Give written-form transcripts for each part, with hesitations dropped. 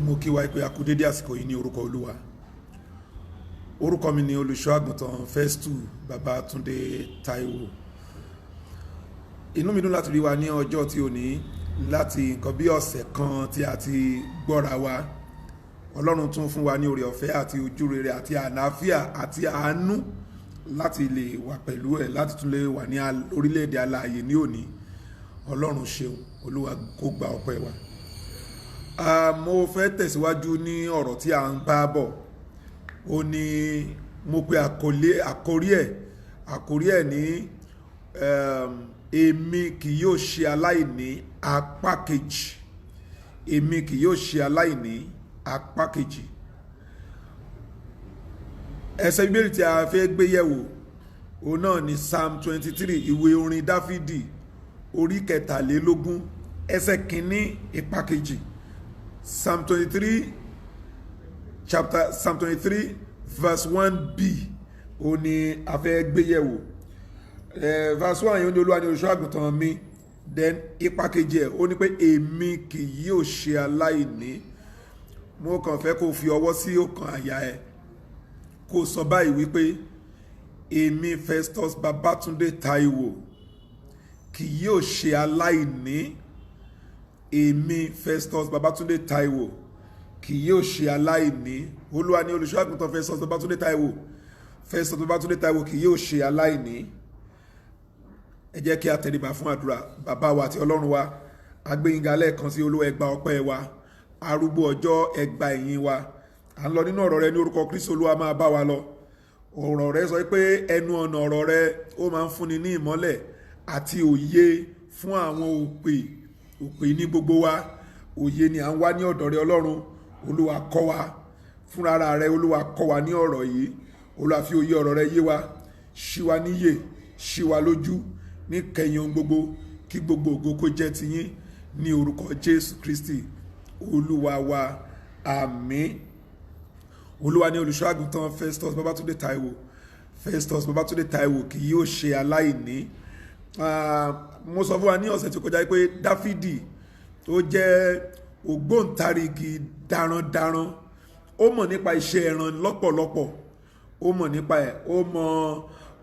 mo kí wa pé a kú dédé àsìkò yìí ní orúkọ Olúwa. Orúkọ mi ni olùṣọ́ àgùntàn Festus Babátúndé Táíwò. Inú mi dùn láti rí wa ní ọjọ́ tí ó ní láti nǹkan bí ọ̀sẹ̀ kan tí a ti gbọ́ra wa. Ọlọ́run tún fún wa ní oore ọ̀fẹ́ àti ojú rere àti àlàáfíà àti àánú láti lè wà pẹ̀lú ẹ̀, láti tún lè wà ní orílẹ̀-èdè alààyè ní òní. Ọlọ́run ṣeun, Olúwa kó gba ọpẹ́ wa. Mo fẹ́ tẹ̀síwájú ní ọ̀rọ̀ tí a ń bá bọ̀. Ó ní mo pe àkórí ẹ̀ ní èmi kì yóò ṣe aláìní apá kejì. Èmi kì yóò ṣe aláìní apá kejì. Ẹsẹ̀ Bíbélì tí a fẹ́ gbé yẹ̀wò òun náà ni Psalm 23, ìwé orin Dáfídì orí 23 ẹsẹ̀ kìíní apá kejì. Psalm 23 verse 1b ó ní a fẹ́ gbé yẹ̀wò. Verse 1 yìí ó ní Olúwa ni olùṣọ́ àgùntàn mi. Then ipa kejì ẹ̀ ó ní pé èmi kì yóò ṣe aláìní. Mo kàn fẹ́ kó fi ọwọ́ sí ọkàn àyà ẹ̀ kó sọ báyìí wípé èmi Festus Babátúndé Táíwò kì yóò ṣe aláìní. Èmi Festus Babátúndé Táíwò kì yóò ṣe aláìní. Olúwa ni olùṣọ́ àgùntàn Festus Babátúndé Táíwò. Festus Babátúndé Táíwò kì yóò ṣe aláìní. Ẹ jẹ́ kí a tẹríba fún àdúrà. Bàbá wa àti Ọlọ́run wa, a gbé yín ga lẹ́ẹ̀kan sí. Olúwa ẹ gba ọpẹ́ wa, arúgbó ọjọ́ ẹ gba ìyìn wa. À ń lọ nínú ọ̀rọ̀ rẹ ní orúkọ Kristi. Olúwa máa bá wa lọ. Ọ̀rọ̀ rẹ sọ pé ẹnu ọ̀nà ọ̀rọ̀ rẹ ó máa ń fúnni ní ìmọ́lẹ̀ àti òye fún àwọn òpè ní gbogbo wa. Òye ni à ń wá ní ọ̀dọ̀ rẹ Ọlọ́run. Olúwa kọ́ wa fúnra rẹ. Olúwa kọ́ wa ní ọ̀rọ̀ yìí. Olúwa fi òye ọ̀rọ̀ rẹ yé wa, ṣí wa níyè, ṣí wa lójú ní kẹyìn ohun gbogbo. Kí gbogbo ògo kó jẹ́ tiyín ní orúkọ Jésù Kristi Olúwa wa, àmín. Olúwa ni olùṣọ́ àgùntàn Festus Babátúndé Táíwò. Festus Babátúndé Táíwò kì yóò ṣe aláìní. Mo sọ fún wa ní ọ̀sẹ̀ tí ó kọjá pé Dáfídì ó jẹ́ ògbóǹtarìgì darandaran. Ó mọ̀ nípa iṣẹ́ ẹran lọ́pọ̀lọpọ̀. Ó mọ̀ nípa ẹ̀.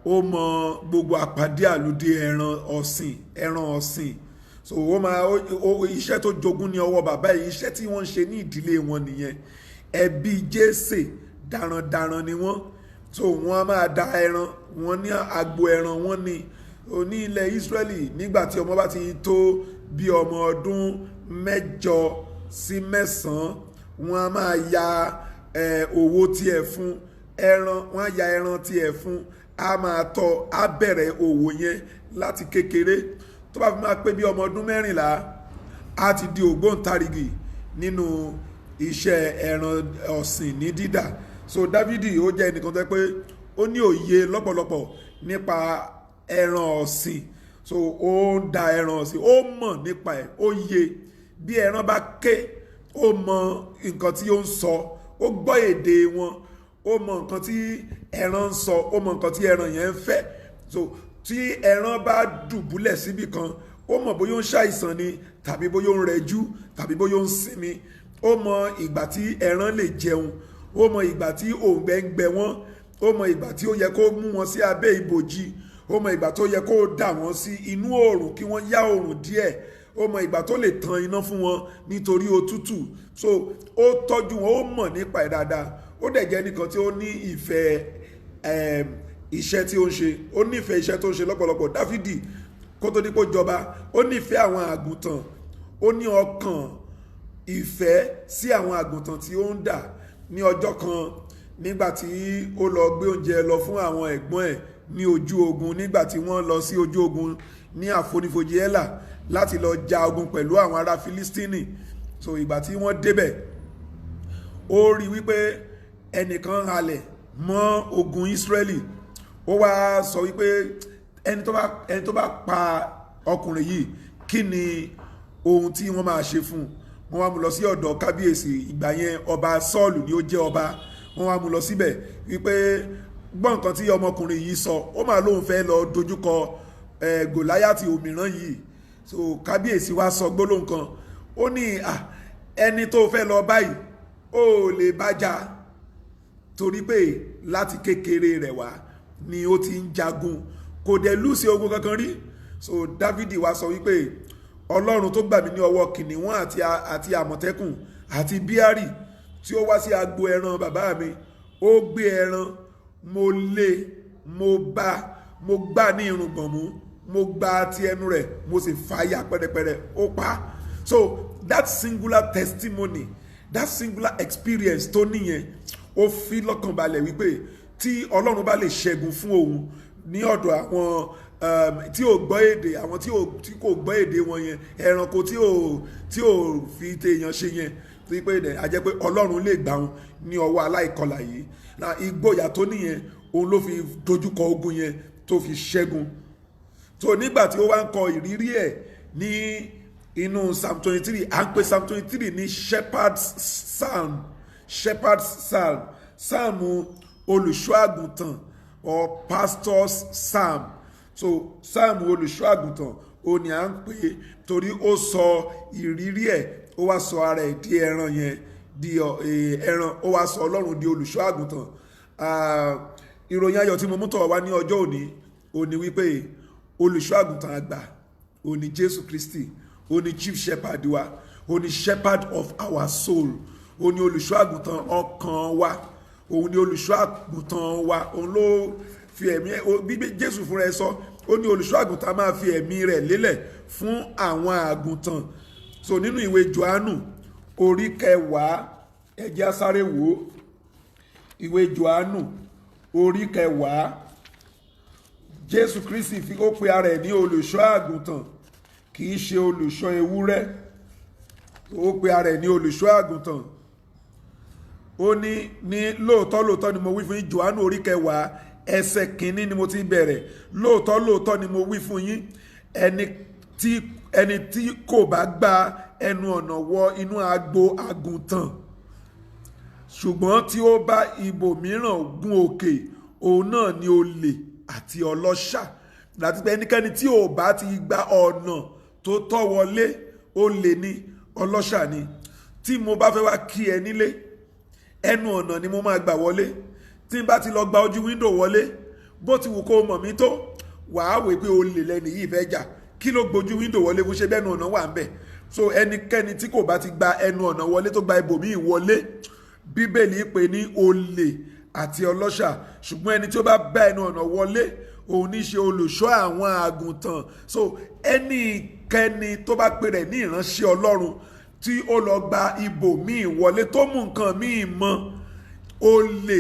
Ó mọ gbogbo àpàdé àlùdé ẹran ọ̀sìn. So iṣẹ́ tó jogún ní ọwọ́ bàbá yìí, iṣẹ́ tí wọ́n ń ṣe ní ìdílé wọn nìyẹn. Ẹbí Jésè darandaran ni wọ́n. So wọ́n á máa da ẹran, wọ́n ní agbo ẹran, wọ́n ní ilẹ̀ Ísírẹ́lì. Nígbà tí ọmọ bá ti tó bí ọmọ ọdún 8 sí 9, wọ́n á máa ya owó tiẹ̀ fún ẹran. Wọ́n á ya ẹran tiẹ̀ fún, a máa tọ́, a bẹ̀rẹ̀ òwò yẹn láti kékeré. Tó bá fi máa pé bí ọmọ ọdún 14, a ti di ògbóǹtarìgì nínú iṣẹ́ ẹran ọ̀sìn ní dídà. So Dáfídì ó jẹ́ ẹnìkan tó pé ó ní òye lọ́pọ̀lọpọ̀ nípa ẹran ọ̀sìn. So ó ń da ẹran ọ̀sìn, ó mọ̀ nípa ẹ̀, ó yé. Bí ẹran bá ké, ó mọ nǹkan tí ó ń sọ, ó gbọ́ èdè wọn, ó mọ nǹkan tí ẹran ń sọ, ó mọ nǹkan tí ẹran yẹn ń fẹ́. So tí ẹran bá dùbúlẹ̀ síbì kan, ó mọ̀ bóyá ó ń ṣàìsàn ni tàbí bóyá ó ń rẹjú tàbí bóyá ó ń sinmi. Ó mọ ìgbà tí ẹran lè jẹun, ó mọ ìgbà tí òǹgbẹ ń gbẹ wọ́n, ó mọ ìgbà tí ó yẹ kó mú wọn sí abẹ́ ìbòjì, ó mọ ìgbà tó yẹ kó dà wọ́n sí inú oòrùn kí wọ́n yá oòrùn díẹ̀, ó mọ ìgbà tó lè tan iná fún wọn nítorí òtútù. So ó tọ́jú wọn, ó mọ̀ nípa ẹ̀ dáadáa. Ó dẹ̀ jẹ́ nìkan tí ó ní ìfẹ́ iṣẹ́ tí ó ń ṣe. Ó nífẹ̀ẹ́ iṣẹ́ tó ń ṣe lọ́pọ̀lọpọ̀. Dáfídì kó tó dípò jọba, ó nífẹ̀ẹ́ àwọn àgùntàn. Ó ní ọkàn ìfẹ́ sí àwọn àgùntàn tí ó ń dà. Ní ọjọ́ kan, nígbà tí ó lọ gbé oúnjẹ lọ fún àwọn ẹ̀gbọ́n ẹ̀ ní ojú ogun, nígbà tí wọ́n lọ sí ojú ogun ní àfonífojì Élà láti lọ ja ogun pẹ̀lú àwọn ará Fílístínì. So ìgbà tí wọ́n débẹ̀, ó rí wípé ẹnìkan halẹ̀ mọ́ ogun Ísírẹ́lì. Ó wá sọ wípé ẹni tó bá pa ọkùnrin yìí, kí ni ohun tí wọ́n máa ṣe fún un. Wọ́n wá mú lọ sí ọ̀dọ̀ kábíyèsí. Ìgbà yẹn ọba Sọ́ọ̀lù ni ó jẹ́ ọba. Wọ́n wá mú lọ síbẹ̀ wípé gbọ́ nǹkan tí ọmọkùnrin yìí sọ. Ó máa lóun fẹ́ lọ dojúkọ Gòláyátì òmíràn yìí. So kábíyèsí wá sọ gbólóhùn kan. Ó ní ẹni tó fẹ́ lọ báyìí ó lè bájà torí pé láti kékeré rẹ̀ wá ni ó ti ń jagun, kò dẹ̀ lùsí ogun kankan rí. So Dávidi wá sọ wípé Ọlọ́run tó gbà mí ní ọwọ́ kìnìún àti àmọ̀tẹ́kùn àti bíárì tí ó wá sí agbo ẹran bàbá mi, ó gbé ẹran, mo lé, mo gbá ní irùngbọ̀n mú, mo gbá ti ẹnu rẹ̀, mo sì fàyà pẹ́rẹpẹ́rẹ, ó pa. So that singular testimony, that singular experience tó níyẹn, ó fi lọ́kàn balẹ̀ wípé tí Ọlọ́run bá lè ṣẹ́gun fún òun ní ọ̀dọ̀ àwọn tí ò gbọ́ èdè, àwọn tí kò gbọ́ èdè wọn yẹn, ẹranko tí ò fi tèèyàn ṣe yẹn, tí pé a jẹ́ pé Ọlọ́run lè gbà wọn ní ọwọ́ aláìkọlà yìí. Ìgboyà tó níyẹn òun ló fi dojúkọ ogun yẹn tó fi ṣẹ́gun. So nígbà tí ó wá ń kọ ìrírí ẹ̀ ní inú Psalm 23, à ń pè Psalm 23 ní Shepherd's Psalm, Psalm olùṣọ́ àgùntàn or pastor's psalm. So Psalm olùṣọ́ àgùntàn ó ní à ń pè torí ó sọ ìrírí ẹ̀, ó wá sọ ara ẹ̀ di ẹran yẹn, di ẹran, ó wá sọ Ọlọ́run di olùṣọ́ àgùntàn. Ìròyìn ayọ̀ tí mo mú tọ̀ wá ní ọjọ́ òní wípé olùṣọ́ àgùntàn àgbà ó ní Jésù Kristi, ó ní chief shepherd wa, ó ní shepherd of our soul, ó ní olùṣọ́ àgùntàn ọkàn wa, òun ni olùṣọ́ àgùntàn wa, òun ló fi ẹ̀mí, bí Jésù fúnra ẹ̀ sọ, ó ní olùṣọ́ àgùntàn máa fi ẹ̀mí rẹ̀ lélẹ̀ fún àwọn àgùntàn. So nínú ìwé Jòhánù orí 10, ẹ jẹ́ á sáré wò ó. Ìwé Jòhánù orí 10, Jésù Kristi ó pe ara ẹ̀ ní olùṣọ́ àgùntàn, kì í ṣe olùṣọ́ ewúrẹ́. Ó pe ara ẹ̀ ní olùṣọ́ àgùntàn. Ó ní lóòótọ́ ni mo wí fún yín, Jòhánù orí 10 ẹsẹ̀ 1 ni mo ti bẹ̀rẹ̀. Lóòótọ́ ni mo wí fún yín, ẹni tí kò bá gba ẹnu ọ̀nà wọ inú agbo àgùntàn, ṣùgbọ́n tí ó bá ibòmíràn gún òkè, òun náà ni olè àti ọlọ́ṣà. Láti pé ẹnikẹ́ni tí ò bá ti gba ọ̀nà tó tọ́ wọlé, olè ni, ọlọ́ṣà ni. Tí mo bá fẹ́ wá kí ẹ nílé, ẹnu ọ̀nà ni mo máa gbà wọlé. Tí n bá ti lọ gba ojú wíńdò wọlé, bó ti wù kó mọ̀ mí tó, wàá wò pé olè lẹ́ni yìí fẹ́ jà, kí ló gbójú wíńdò wọlé fún, ṣe bẹ́ẹ̀nu ọ̀nà wà ń bẹ̀. So ẹnikẹ́ni tí kò bá ti gba ẹnu ọ̀nà wọlé tó gba ibòmíì wọlé, Bíbélì pè ní olè àti ọlọ́ṣà. Ṣùgbọ́n ẹni tí ó bá bá ẹnu ọ̀nà wọlé, òun ní ṣe olùṣọ́ àwọn àgùntàn. So ẹnikẹ́ni tó bá pè rẹ̀ ní ìránṣẹ́ Ọlọ́run tí ó lọ gba ibòmíì wọlé tó mú nǹkan míì mọ́, olè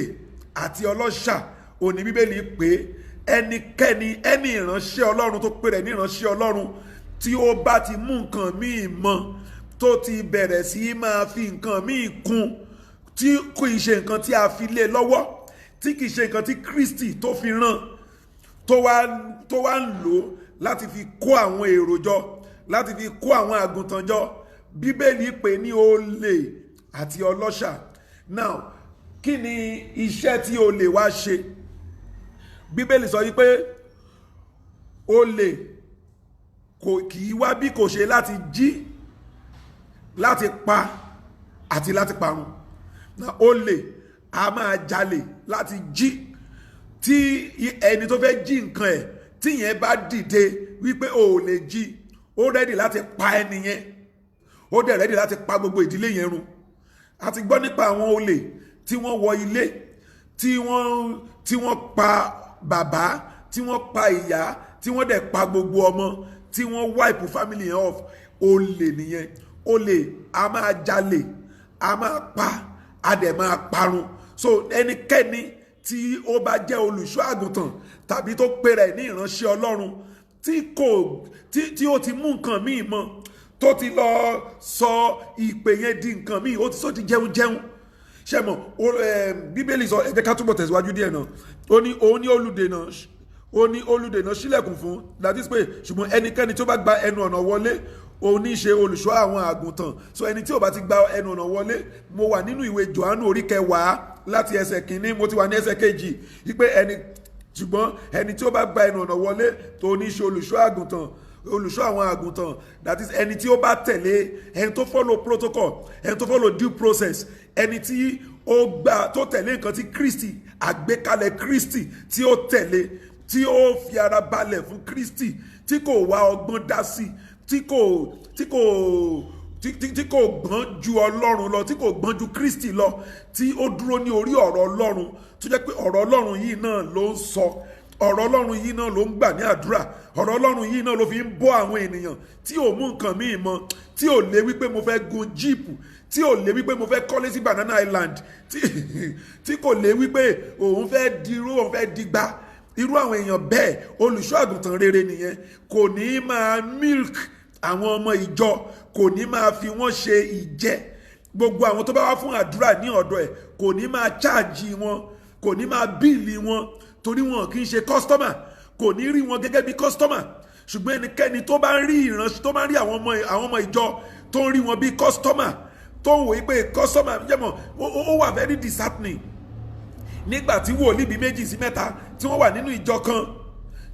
àti ọlọ́ṣà, òní Bíbélì pé ẹni ìránṣẹ́ Ọlọ́run tó pè rẹ̀ ní ìránṣẹ́ Ọlọ́run tí ó bá ti mú nǹkan míì mọ́, tó ti bẹ̀rẹ̀ sí máa fi nǹkan míì kún, tí kò í ṣe nǹkan tí a fi lé lọ́wọ́, tí kì í ṣe nǹkan tí Kristi tó fi rán, tó wá ń lò láti fi kó àwọn èrò jọ, láti fi kó àwọn àgùntàn jọ, Bíbélì pè ní olè àti ọlọ́ṣà. Now, kí ni iṣẹ́ tí olè wá ṣe? Bíbélì sọ wípé olè kì í wá bí kò ṣe láti jí, láti pa àti láti parun. Now, olè a máa jalè láti jí. Tí ẹni tó fẹ́ jí nǹkan ẹ̀, tí yẹn bá dìde wípé o ò lè jí, ó rẹ́dì láti pa ẹni yẹn, ó dẹ̀ rẹ́dì láti pa gbogbo ìdílé yẹn run. A ti gbọ́ nípa àwọn olè tí wọ́n wọ ilé, tí wọ́n pa bàbá, tí wọ́n pa ìyá, tí wọ́n dẹ̀ pa gbogbo ọmọ, tí wọ́n wipe family yẹn off. Olè nìyẹn. Olè a máa jalè, a máa pa, a dẹ̀ máa parun. So ẹnikẹ́ni tí ó bá jẹ́ olùṣọ́ àgùntàn tàbí tó pè rẹ̀ ní ìránṣẹ́ Ọlọ́run tí ó ti mú nǹkan míì mọ́, tó ti lọ sọ ìpè yẹn di nǹkan míì, ó ti sọ ti jẹun ṣe mọ̀. Bíbélì sọ, ẹ jẹ́ ká túbọ̀ tẹ̀síwájú díẹ̀ náà. Òun ní olùdènà ṣílẹ̀kùn fún, that is pé ṣùgbọ́n ẹnikẹ́ni tó bá gba ẹnu ọ̀nà wọlé, òun ní ṣe olùṣọ́ àwọn àgùntàn. So ẹni tí ò bá ti gba ẹnu ọ̀nà wọlé, mo wà nínú ìwé Jòhánù orí 10 láti ẹsẹ̀ 1, mo ti wà ní ẹsẹ̀ 2, wípé ṣùgbọ́n ẹni tí ó bá gba ẹnu ọ̀nà wọlé, tó ní ṣe olùṣọ́ àgùntàn, olùṣọ́ àwọn àgùntàn, that is ẹni tí ó bá tẹ̀lé, ẹni tó follow protocol, ẹni tó follow due process, ẹni tí ó gbà tó tẹ̀lé nǹkan tí Kristi, àgbékalẹ̀ Kristi tí ó tẹ̀lé, tí ó fi ara balẹ̀ fún Kristi, tí kò wá ọgbọ́n dá sí, tí kò gbọ́n ju Ọlọ́run lọ, tí kò gbọ́n ju Kristi lọ, tí ó dúró ní orí ọ̀rọ̀ Ọlọ́run, tó jẹ́ pé ọ̀rọ̀ Ọlọ́run yìí náà ló ń sọ, ọ̀rọ̀ Ọlọ́run yìí náà ló ń gbà ní àdúrà, ọ̀rọ̀ Ọlọ́run yìí náà ló fi ń bọ́ àwọn ènìyàn, tí ò mú nǹkan míì mọ́, tí ò lè wípé mo fẹ́ gun jíìpù, tí ò lè wípé mo fẹ́ kọ́lé sí Banana Island, tí kò lè wípé òun fẹ́ dirú, òun fẹ́ digbá. Irú àwọn èèyàn bẹ́ẹ̀, olùṣọ́ àgùntàn rere nìyẹn. Kò ní máa milk àwọn ọmọ ìjọ, kò ní máa fi wọ́n ṣe ìjẹ. Gbogbo àwọn tó bá wá fún àdúrà ní ọ̀dọ̀ ẹ̀, kò ní máa cháàjì wọn, kò ní máa bíìlì wọn, torí wọn kì í ṣe kọ́sítọ́mà, kò ní rí wọn gẹ́gẹ́ bí kọ́sítọ́mà. Ṣùgbọ́n ẹnikẹ́ni tó bá ń rí ìránṣẹ́, tó bá ń rí àwọn ọmọ ìjọ tó ń rí wọn bí kọ́sítọ́mà, tó ń wòye pé kọ́sítọ́mà jẹ́mọ̀, ó wà very disheartening. Nígbà tí wòlíì bíi 2 sí 3 tí wọ́n wà nínú ìjọ kan,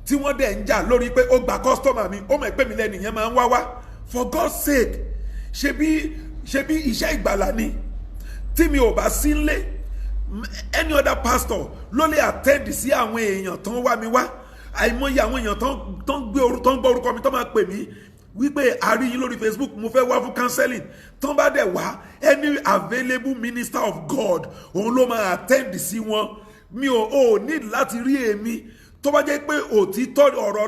tí wọ́n dẹ̀ ń jà lórí pé ó gba kọ́sítọ́mà mi, ó mọ̀ pé mi lẹ́nu yẹn máa ń wá. For God's sake, ṣe bí iṣẹ́ ìgbàlà ni. Tí mi ò bá sí nlé, any other pastor ló lè attend sí àwọn èèyàn tó ń wá mi wá. Àìmọye àwọn èèyàn tó ń gbọ́ orúkọ mi, tó máa pè mí wípé a rí yín lórí Facebook, mo fẹ́ wá fún counseling. Tó bá dẹ̀ wá, any available minister of God òun ló máa attend sí wọn. Mi ò need láti rí èmi. Tó bá jẹ́ pé òtítọ́ ọ̀rọ̀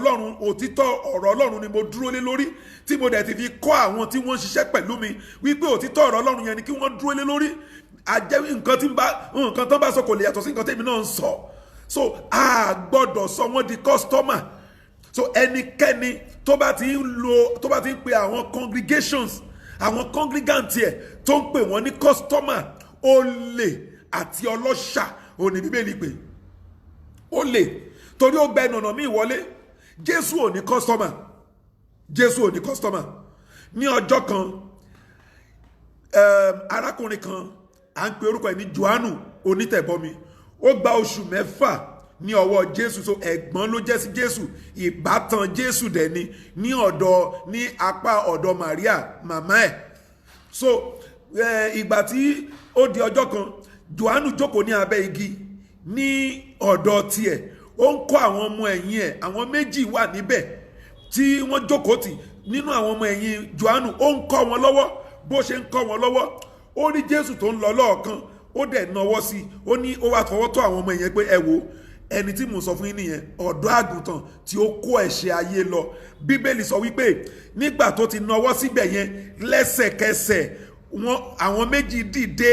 Ọlọ́run ni mo dúró lé lórí, tí mo dẹ̀ ti fi kọ́ àwọn tí wọ́n ń ṣiṣẹ́ pẹ̀lú mi wípé òtítọ́ ọ̀rọ̀ Ọlọ́run yẹn ni kí wọ́n dúró lé lórí. Àjẹ́ nǹkan tó bá sọ kò lè yàtọ̀ sí nǹkan tèmi náà ń sọ. So a gbọ́dọ̀ sọ wọ́n di customer. So ẹnikẹ́ni tó bá ti ń pe àwọn congregations, àwọn congregant yẹ tó ń pè wọ́n ní customer, olè àti ọlọ́ṣà òní Bíbélì pé olè, torí ó gba ẹnọ̀nà míì wọlé. Jésù ò ní customer, Jésù ò ní customer. Ní ọjọ́ kan, arákùnrin kan, à ń pe orúkọ ẹ̀ ní Jòhánù onítẹ̀bọmi, ó gba oṣù 6 ní ọwọ́ Jésù. So ẹ̀gbọ́n ló jẹ́ sí Jésù, ìbátan Jésù dẹ̀ ni, ní apá ọ̀dọ̀ Màríà màmá ẹ̀. So ìgbà tí ó di ọjọ́ kan, Jòhánù jókòó ní abẹ́ igi ní ọ̀dọ̀ tiẹ̀, ó ń kọ́ àwọn ọmọ ẹ̀yìn ẹ̀, àwọn 2 wà níbẹ̀ tí wọ́n jókòó tì. Nínú àwọn ọmọ ẹ̀yìn Jòhánù, ó ń kọ́ wọn lọ́wọ́. Bó ṣe ń kọ́ wọn lọ́wọ́, ó rí Jésù tó ń lọ lọ́ọ̀kan, ó dẹ̀ nawọ́ sí i, ó wá fọwọ́ tó àwọn ọmọ ẹ̀yìn pé ẹ wo, ẹni tí mo sọ fún yín nìyẹn, ọ̀dọ́ àgùntàn tí ó kó ẹ̀ṣẹ̀ ayé lọ. Bíbélì sọ wípé nígbà tó ti nawọ́ síbẹ̀ yẹn, lẹ́sẹ̀kẹsẹ̀ àwọn 2 dìde,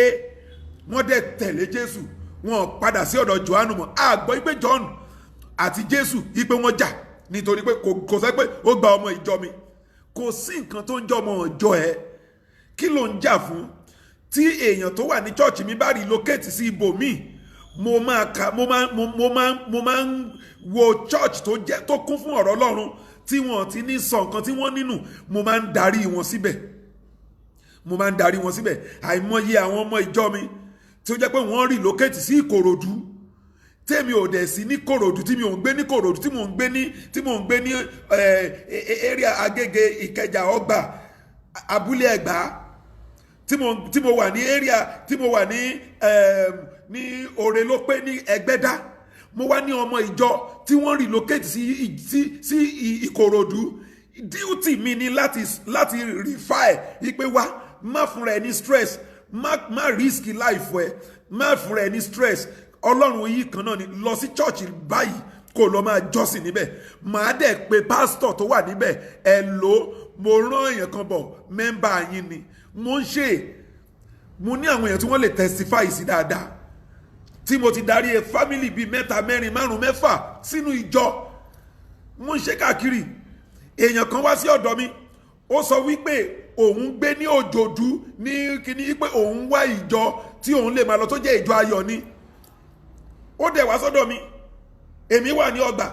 wọ́n dẹ̀ tẹ̀lé Jésù, wọ́n padà sí ọ̀dọ̀ Jòhánù mọ́. A gbọ́ pé John àti Jésù wípé wọ́n jà, nítorí pé kò sọ pé ó gba ọmọ ìjọ mi. Kò sí nǹkan tó ń jọ ọmọ ìjọ ẹ. Kí ló ń jà fún? Tí èèyàn tó wà ní church mi bá relocate sí ibòmíì, mo máa ń wo church tó kún fún ọ̀rọ̀ Ọlọ́run, tí wọ́n ti ní sọ nǹkan tí wọ́n nínú, mo máa ń darí wọn síbẹ̀. Àìmọye àwọn ọmọ ìjọ mi tí ó jẹ́ pé wọ́n relocate sí Ìkòròdú, tèmi ò dẹ̀ sí ní Ìkòròdú, tí mi ò ń gbé ní Ìkòròdú, tí mò ń gbé ní area Agége, Ìkẹjà, Ọgbà, Abúlé Ẹ̀gbá, tí mo wà ní area, tí mo wà ní Òrèlópé ní Ẹgbẹ́dá. Mo wá ní ọmọ ìjọ tí wọ́n relocate sí Ìkòròdú. Duty mi ni láti refer wípé wá, má fúnra ẹ ní stress, má risk life ẹ, má fúnra ẹ ní stress. Ọlọ́run yìí kan náà ni, lọ sí church báyìí kó lọ máa jọ́sìn níbẹ̀. Màá dẹ̀ pé pastor tó wà níbẹ̀, mo rán èèyàn kan bọ̀, mẹ́mbà yín ni. Mo ní àwọn èèyàn tí wọ́n lè testify sí dáadáa, tí mo ti darí family bíi 3, 4, 5, 6 sínú ìjọ. Mo ń ṣe káàkiri. Èèyàn kan wá sí ọ̀dọ̀ mi, ó sọ wípé òun gbé ní Òjòdú ní kíní, pé òun wá ìjọ tí òun lè máa lọ tó jẹ́ ìjọ ayọ̀ ni. Ó dẹ̀ wá sọ́dọ̀ mi, èmi wà ní Ọgbà,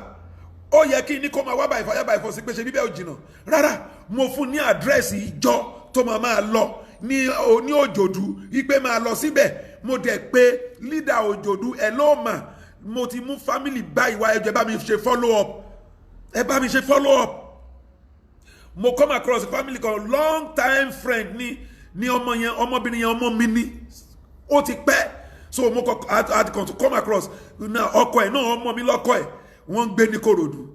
ó yẹ kí ní kó máa wá by fire by force pé ṣe níbẹ̀ ò jìnnà. Rárá, mo fún ní àdírẹ́sì ìjọ tó máa lọ ní Òjòdú, wípé máa lọ síbẹ̀. Mo dẹ̀ pé leader Òjòdú, hello ma, mo ti mú family báyìí wá, ẹ jẹ́ bá mi ṣe follow up, mo come across a family kan long time friend ní ọmọ yẹn ọmọbìnrin yẹn ọmọ mi ní ó ti pẹ́ so mo kọ had to come across na ọkọ ẹ̀ náà ọmọ mi lọ́kọ ẹ̀ wọ́n ń gbé ní Kòròdú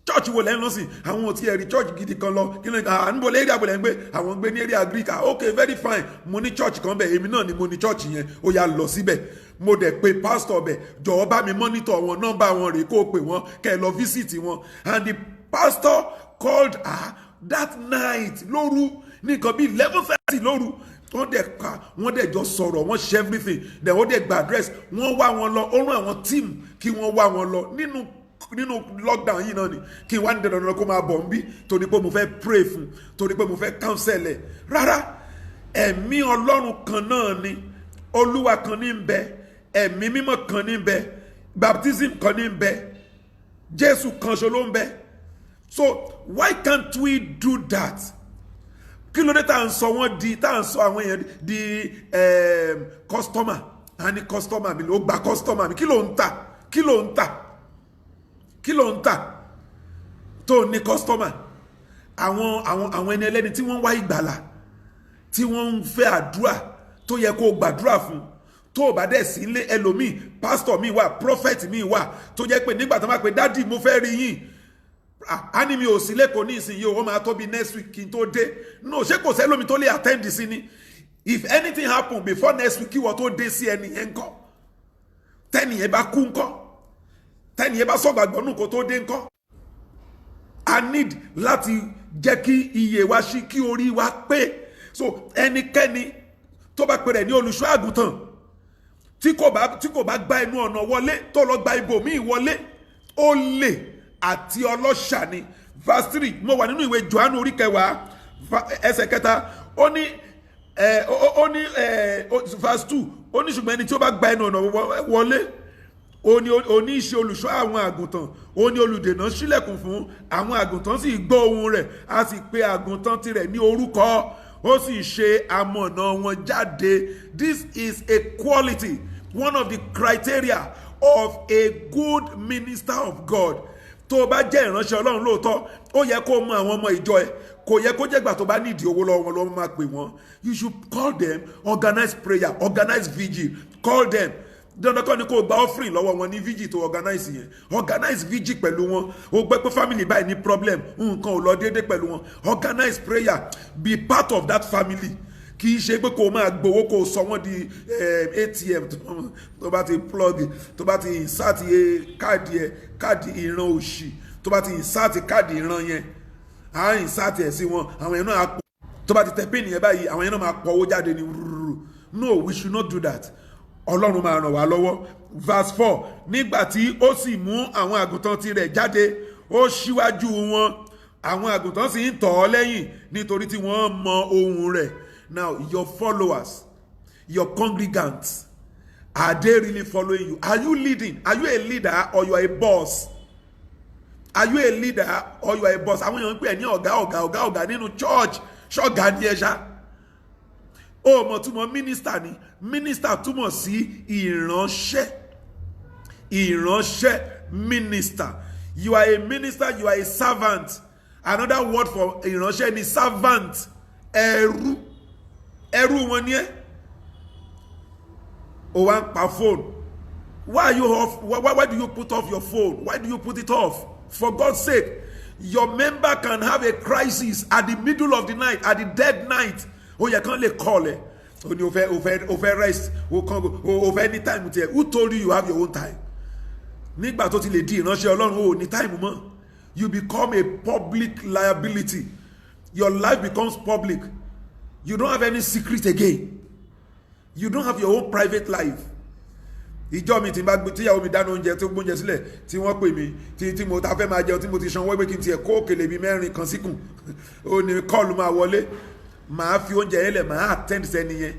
church wo lẹ́nu sí àwọn ò tí ẹ̀ rí church gidi kan lọ kí ni níbo lè rí àbọ̀lẹ̀ ń gbé àwọn ń gbé ní area Greek okay very fine mo ní church kan bẹ̀ èmi náà ni mo ní church yẹn ó yá lọ síbẹ̀ mo dẹ̀ pé pastor bẹ̀ jọ̀wọ́ bá mi monitor wọn nọ́mbà wọn rèé kó o pè wọ́n kẹ́ ẹ lọ visit wọn and the pastor called her that night lóru ní nǹkan bíi 11:30 lóru wọ́n dẹ̀ jọ sọ̀rọ̀ wọ́n ṣe everything then wọ́n dẹ̀ gba address wọ́n wá wọn lọ ó rán àwọn team kí wọ́n wá wọn lọ nínú lockdown yìí náà ni kí n wá ní dandan kó máa bọ̀ ń bí torí pé mo fẹ́ pray fún torí pé mo fẹ́ counsel ẹ̀ rárá ẹ̀mí Ọlọ́run kan náà ni Olúwa kan ní ń bẹ ẹ̀mí mímọ́ kan ní ń bẹ baptism kan ní ń bẹ Jésù kan ṣo ló ń bẹ so why can't we do that? Kí ló dé tá à ń sọ wọ́n di tá à ń sọ àwọn èèyàn di customer a ní customer mi ló gba customer mi kí ló ń tà tó ní customer àwọn ẹni ẹlẹ́ni tí wọ́n ń wá ìgbàlà tí wọ́n ń fẹ́ àdúrà tó yẹ kó gbàdúrà fún tó bá dẹ̀ sí ilé ẹlòmíì pastor mi wà prophet mi wà tó jẹ́ pé nígbà tó máa pe dádì mo fẹ́ rí yín a ní mi ò sí lẹ́kọ̀ọ́ ní ìsìn yìí ó máa tó bí next week kí n tó dé no ṣé kò sẹ́lómi tó lè attend sí ni if anything happen before next week kí wọ́n tó dé sí ẹni yẹn ńkọ́ tẹ́ni yẹn bá kú ńkọ́ tẹ́ni yẹn bá sọ̀gbàgbọ́ nù kó tó dé ńkọ́ I need láti jẹ́ kí iye wa ṣí kí orí wa pé so ẹnikẹ́ni tó bá pèrè ní olùṣọ́ àgùntàn tí kò bá gba ẹnu ọ̀nà wọlé tó lọ gba ibòmíì wọlé ó lè àti ọlọ́ṣà ni verse 3 mo wà nínú ìwé Jòhánù orí 10 ẹsẹ̀ 3 ó ní verse 2 ó ní ṣùgbọ́n ẹni tí ó bá gba ẹnu ọ̀nà wọlé ó ní iṣẹ́ olùṣọ́ àwọn àgùntàn ó ní olùdènà ṣílẹ̀kùn fún àwọn àgùntàn sì gbọ́ ohùn rẹ̀ a sì pe àgùntàn tirẹ̀ ní orúkọ ó sì ṣe amọ̀nà wọn jáde. This is a quality, one of the criteria of a good minister of God. Tó o bá jẹ́ ìránṣẹ́ Ọlọ́run lóòótọ́ ó yẹ kó mọ àwọn ọmọ ìjọ ẹ̀ kò yẹ kó jẹ́gbà tó bá nídìí owó lọ́wọ́ wọn lọ́wọ́ máa pè wọ́n. You should call them, organize prayer, organize vigil, call them. Dandan kọ́ ni kó gba offering lọ́wọ́ wọn ní vigil tó organize yẹn, organize vigil pẹ̀lú wọn. O gbẹ́ pé family báyìí ní problem nǹkan ò lọ déédéé pẹ̀lú wọn, organize prayer, be part of that family. Kì í ṣe pé kó máa gbowó kó sọ wọ́n di ATM tó bá ti plug tó bá ti insert káàdì ìran òṣì tó bá ti insert káàdì ìran yẹn à ń insert ẹ̀ sí wọn àwọn yẹn náà á pọ̀ tó bá ti tẹ pin yẹn báyìí àwọn yẹn náà máa pọ̀ owó jáde ní rúrúrú. No, we should not do that. Ọlọ́run máa ràn wá lọ́wọ́. Verse 4 nígbà tí ó sì mú àwọn àgùntàn tirẹ̀ jáde ó ṣíwájú wọn àwọn àgùntàn sì ń tọ̀ ọ́ lẹ́yìn nítorí tí wọ́n mọ ohùn rẹ̀. Now, your followers, your congregants, are they really following you? Are you leading? Are you a leader or you are a boss? Are you a leader or you are a boss? Àwọn èèyàn ń pè ní ọ̀gá nínú church ṣọ́gà ní ẹ̀ṣá. Ó mọ̀ túmọ̀ minister ni. Minister túmọ̀ sí ìránṣẹ́ minister. You are a minister, you are a servant. Another word for ìránṣẹ́ ni servant. Ẹrú wọn ni ẹ́. O wá ń pa phone. Why are you off? Why do you put off your phone? Why do you put it off? For God's sake, your member can have a crisis at the middle of the night, at the dead night. Oh, you can't call it. When you over rest, over any time with you. Who told you have your own time? Nígbà tó ti lè di ìránṣẹ́ Ọlọ́run ó ní time mọ́. You become a public liability. Your life becomes public. You don't have any secret again. You don't have your own private life. Ìjọ mi tí n bá gbé tíyàwó mi dáná oúnjẹ tó gbóúnjẹ sílẹ̀ tí wọ́n pè mí tí mo ta fẹ́ máa jẹun tí mo ti sanwó pé kí n tiẹ̀ kó òkèlè bíi 4 kan síkùn ó ní kọ́ọ̀lù máa wọlé màá fi oúnjẹ yẹn lẹ̀ màá attend sẹ́ni yẹn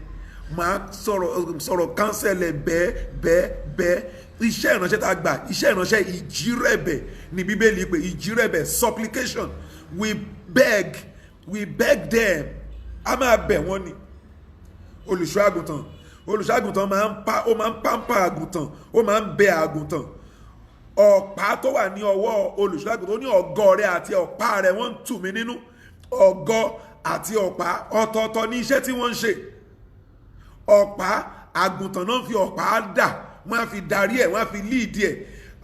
màá sọ̀rọ̀ kánsẹ̀lẹ̀ bẹ́ẹ̀ iṣẹ́ ìránṣẹ́ tá a gbà iṣẹ́ ìránṣẹ́ ìjírẹ̀bẹ̀ ní Bíbélì pé ìjírẹ̀bẹ̀ supplication we beg them a máa bẹ̀ wọ́n ni. Olùṣọ́ àgùntàn máa ń pamper àgùntàn ó máa ń bẹ àgùntàn ọ̀pá tó wà ní ọwọ́ olùṣọ́ àgùntàn ó ní ọ̀gọ́ rẹ̀ àti ọ̀pá rẹ̀ wọ́n ń tù mí nínú. Ọ̀gọ́ àti ọ̀pá ọ̀tọ̀ọ̀tọ̀ ní iṣẹ́ tí wọ́n ń ṣe. Ọ̀pá àgùntàn náà fi ọ̀pá dà, wọ́n á fi darí ẹ̀, wọ́n á fi líìdì ẹ̀.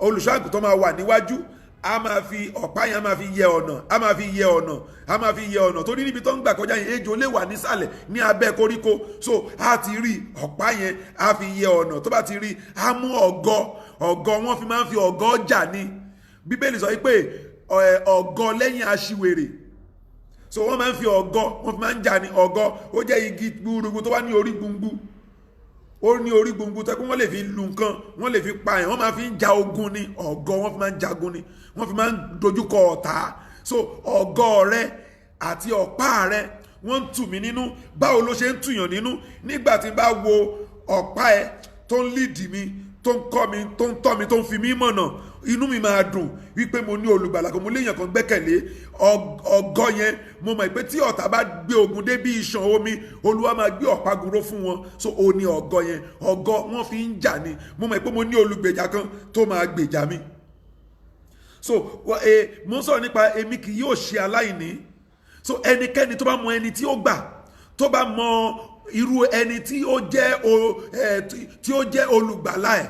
Olùṣọ́ àgùntàn máa wà níwájú, a máa fi ọ̀pá yẹn a máa fi yẹ ọ̀nà, a máa fi yẹ ọ̀nà, a máa fi yẹ ọ̀nà torí níbi tó ń gbà kọjá yẹn ejò lè wà nísàlẹ̀ ní abẹ́ koríko, so a ti rí ọ̀pá yẹn a fi yẹ ọ̀nà, tó bá ti rí a mú ọ̀gọ́ wọ́n fi máa ń fi ọ̀gọ́ jà ní. Bíbélì sọ pé ọ̀gọ́ lẹ́yìn aṣiwèrè, so wọ́n máa ń fi ọ̀gọ́ wọ́n fi máa ń jà ní. Ọ̀gọ́ ó jẹ́ igi gbúgbúrú tó wá ní orí gbùngbù, ó ní orí gbùngbù tó kí wọ́n lè fi lu nǹkan, wọ́n lè fi pa ẹ̀, wọ́n máa fi ń ja ogun ní. Ọ̀gọ́ wọ́n fi máa ń jagun ní, wọ́n fi máa ń dojúkọ ọ̀tá. So ọ̀gọ́ rẹ àti ọ̀pá rẹ wọ́n ń tù mí nínú. Báwo ló ṣe ń tùyàn nínú? Nígbà tí n bá wo ọ̀pá ẹ tó ń lídìí mi, tó ń kọ́ mi, tó ń tọ́ mi, tó ń fi mí mọ̀nà, inú mi máa dùn wípé mo ní olùgbàlà kan, mo léèyàn kan gbẹ́kẹ̀lé. Ọ̀gọ́ yẹn mo mọ̀ pé tí ọ̀tá bá gbé ogun dé bí iṣan omi, Olúwa máa gbé ọ̀pá gúnró fún wọn. So ó ní ọ̀gọ́ yẹn, ọ̀gọ́ wọ́n fi ń jà ní. Mo mọ̀ pé mo ní olùgbèjà kan tó máa gbèjà mi. So mo ń sọ̀rọ̀ nípa èmi kì yóò ṣe aláìní. So ẹnikẹ́ni tó bá mọ ẹni tí ó gbà, tó bá mọ irú ẹni tí ó jẹ́ olùgbàlà ẹ̀,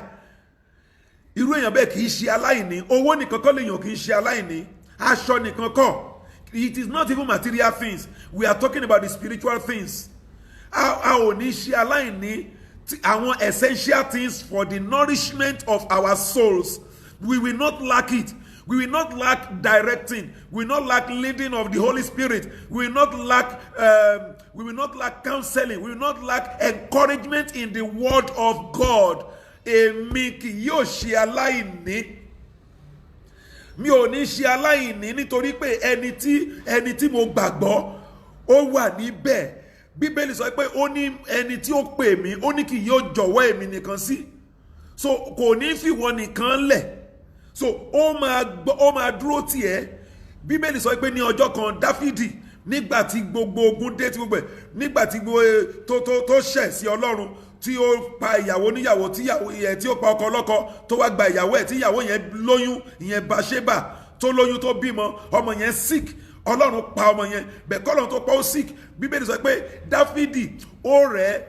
irú èèyàn bẹ́ẹ̀ kì í ṣe aláìní. Owó nìkan kọ́ lèèyàn kì í ṣe aláìní, aṣọ nìkan kọ́. It is not even material things, we are talking about the spiritual things. A ò ní ṣe aláìní àwọn essential things for the nourishment of our souls. We will not lack it. We will not lack directing. We will not lack leading of the Holy Spirit. We will not lack counseling. We will not lack encouragement in the word of God. Èmi kì yóò ṣe aláìní. Mi ò ní ṣe aláìní nítorí pé ẹni tí mo gbàgbọ́ ó wà níbẹ̀. Bíbélì sọ pé ó ní ẹni tí ó pè mí, ó ní kì yóò jọ̀wọ́ èmi nìkan sí. So kò ní fìwọ nìkan lẹ̀. So ó máa dúró tì ẹ́. Bíbélì sọ pé ní ọjọ́ kan Dáfídì, nígbà tí gbogbo ogun dé, tí gbogbo ẹ̀, nígbà tí tó ṣẹ̀ sí Ọlọ́run, tí ó pa ìyàwó níyàwó, tí ó pa ọkọ ọlọ́kọ, tó wá gba ìyàwó ẹ̀, tí ìyàwó yẹn lóyún, ìyẹn Báṣébà tó lóyún tó bímọ, ọmọ yẹn sick, Ọlọ́run pa ọmọ yẹn, bẹ́ẹ̀ kọ́ Ọlọ́run tó pa ó sick. Bíbélì sọ pé Dáfídì ó rẹ̀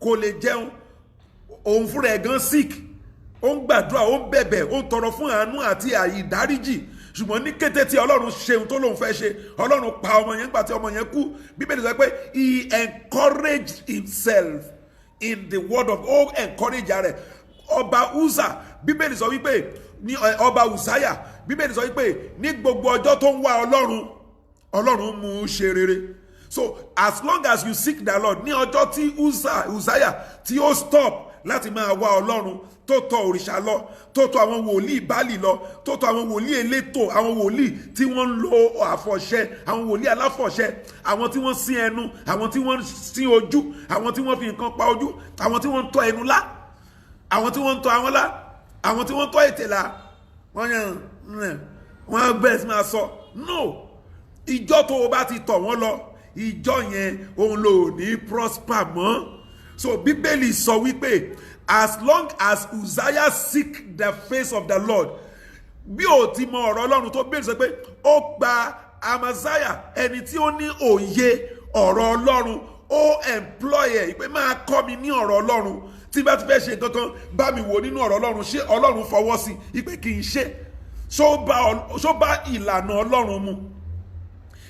kò lè jẹun, òun fúnra ẹ̀ gan sick, ó ń gbàdúrà, ó ń bẹ̀bẹ̀, ó ń tọrọ fún àánú àti ìdáríjì. Ṣùgbọ́n ní kété tí Ọlọ́run ṣe ohun tó lóun fẹ́ ṣe, Ọlọ́run pa ọmọ yẹn. Nígbà tí ọmọ yẹn kú, Bíbélì sọ pé he encouraged himself in the word of God. Encourage rẹ̀. Ọba Uza, Bíbélì sọ wípé ní ọba Uzziah, Bíbélì sọ wípé ní gbogbo ọjọ́ tó ń wá Ọlọ́run mú un ṣe rere. So as long as you seek the Lord, ní ọjọ́ tí Uzziah tí ó stop láti máa wá Ọlọ́run, tó tọ̀ òrìṣà lọ, tó tọ̀ àwọn wòlíì Báálì lọ, tó tọ̀ àwọn wòlíì elétò, àwọn wòlíì tí wọ́n ń lo àfọ̀ṣẹ, àwọn wòlíì aláfọ̀ṣẹ, àwọn tí wọ́n sín ẹnu, àwọn tí wọ́n sín ojú, àwọn tí wọ́n fi nǹkan pa ojú, àwọn tí wọ́n ń tọ́ ẹnu lá, àwọn tí wọ́n ń tọ́ àwọn lá, àwọn tí wọ́n ń tọ́ ètè lá, wọ́n bẹ̀rẹ̀ sí máa sọ no. Ìjọ tó o bá ti tọ̀ wọ́n lọ, ìjọ yẹn òun ló ní prosper mọ́. So Bíbélì sọ wípé as long as Uzziah seek the face of the Lord, bí o ti mọ ọ̀rọ̀ Ọlọ́run tó bẹ̀rẹ̀ sọ pé ó gba Amaziah, ẹni tí ó ní òye ọ̀rọ̀ Ọlọ́run, ó employ ẹ̀ pé máa kọ́ mi ní ọ̀rọ̀ Ọlọ́run, tí bá ti fẹ́ ṣe kankan bá mi wò nínú ọ̀rọ̀ Ọlọ́run, ṣé Ọlọ́run fọwọ́ sí i pé kì í ṣe, ṣó bá ìlànà Ọlọ́run mu.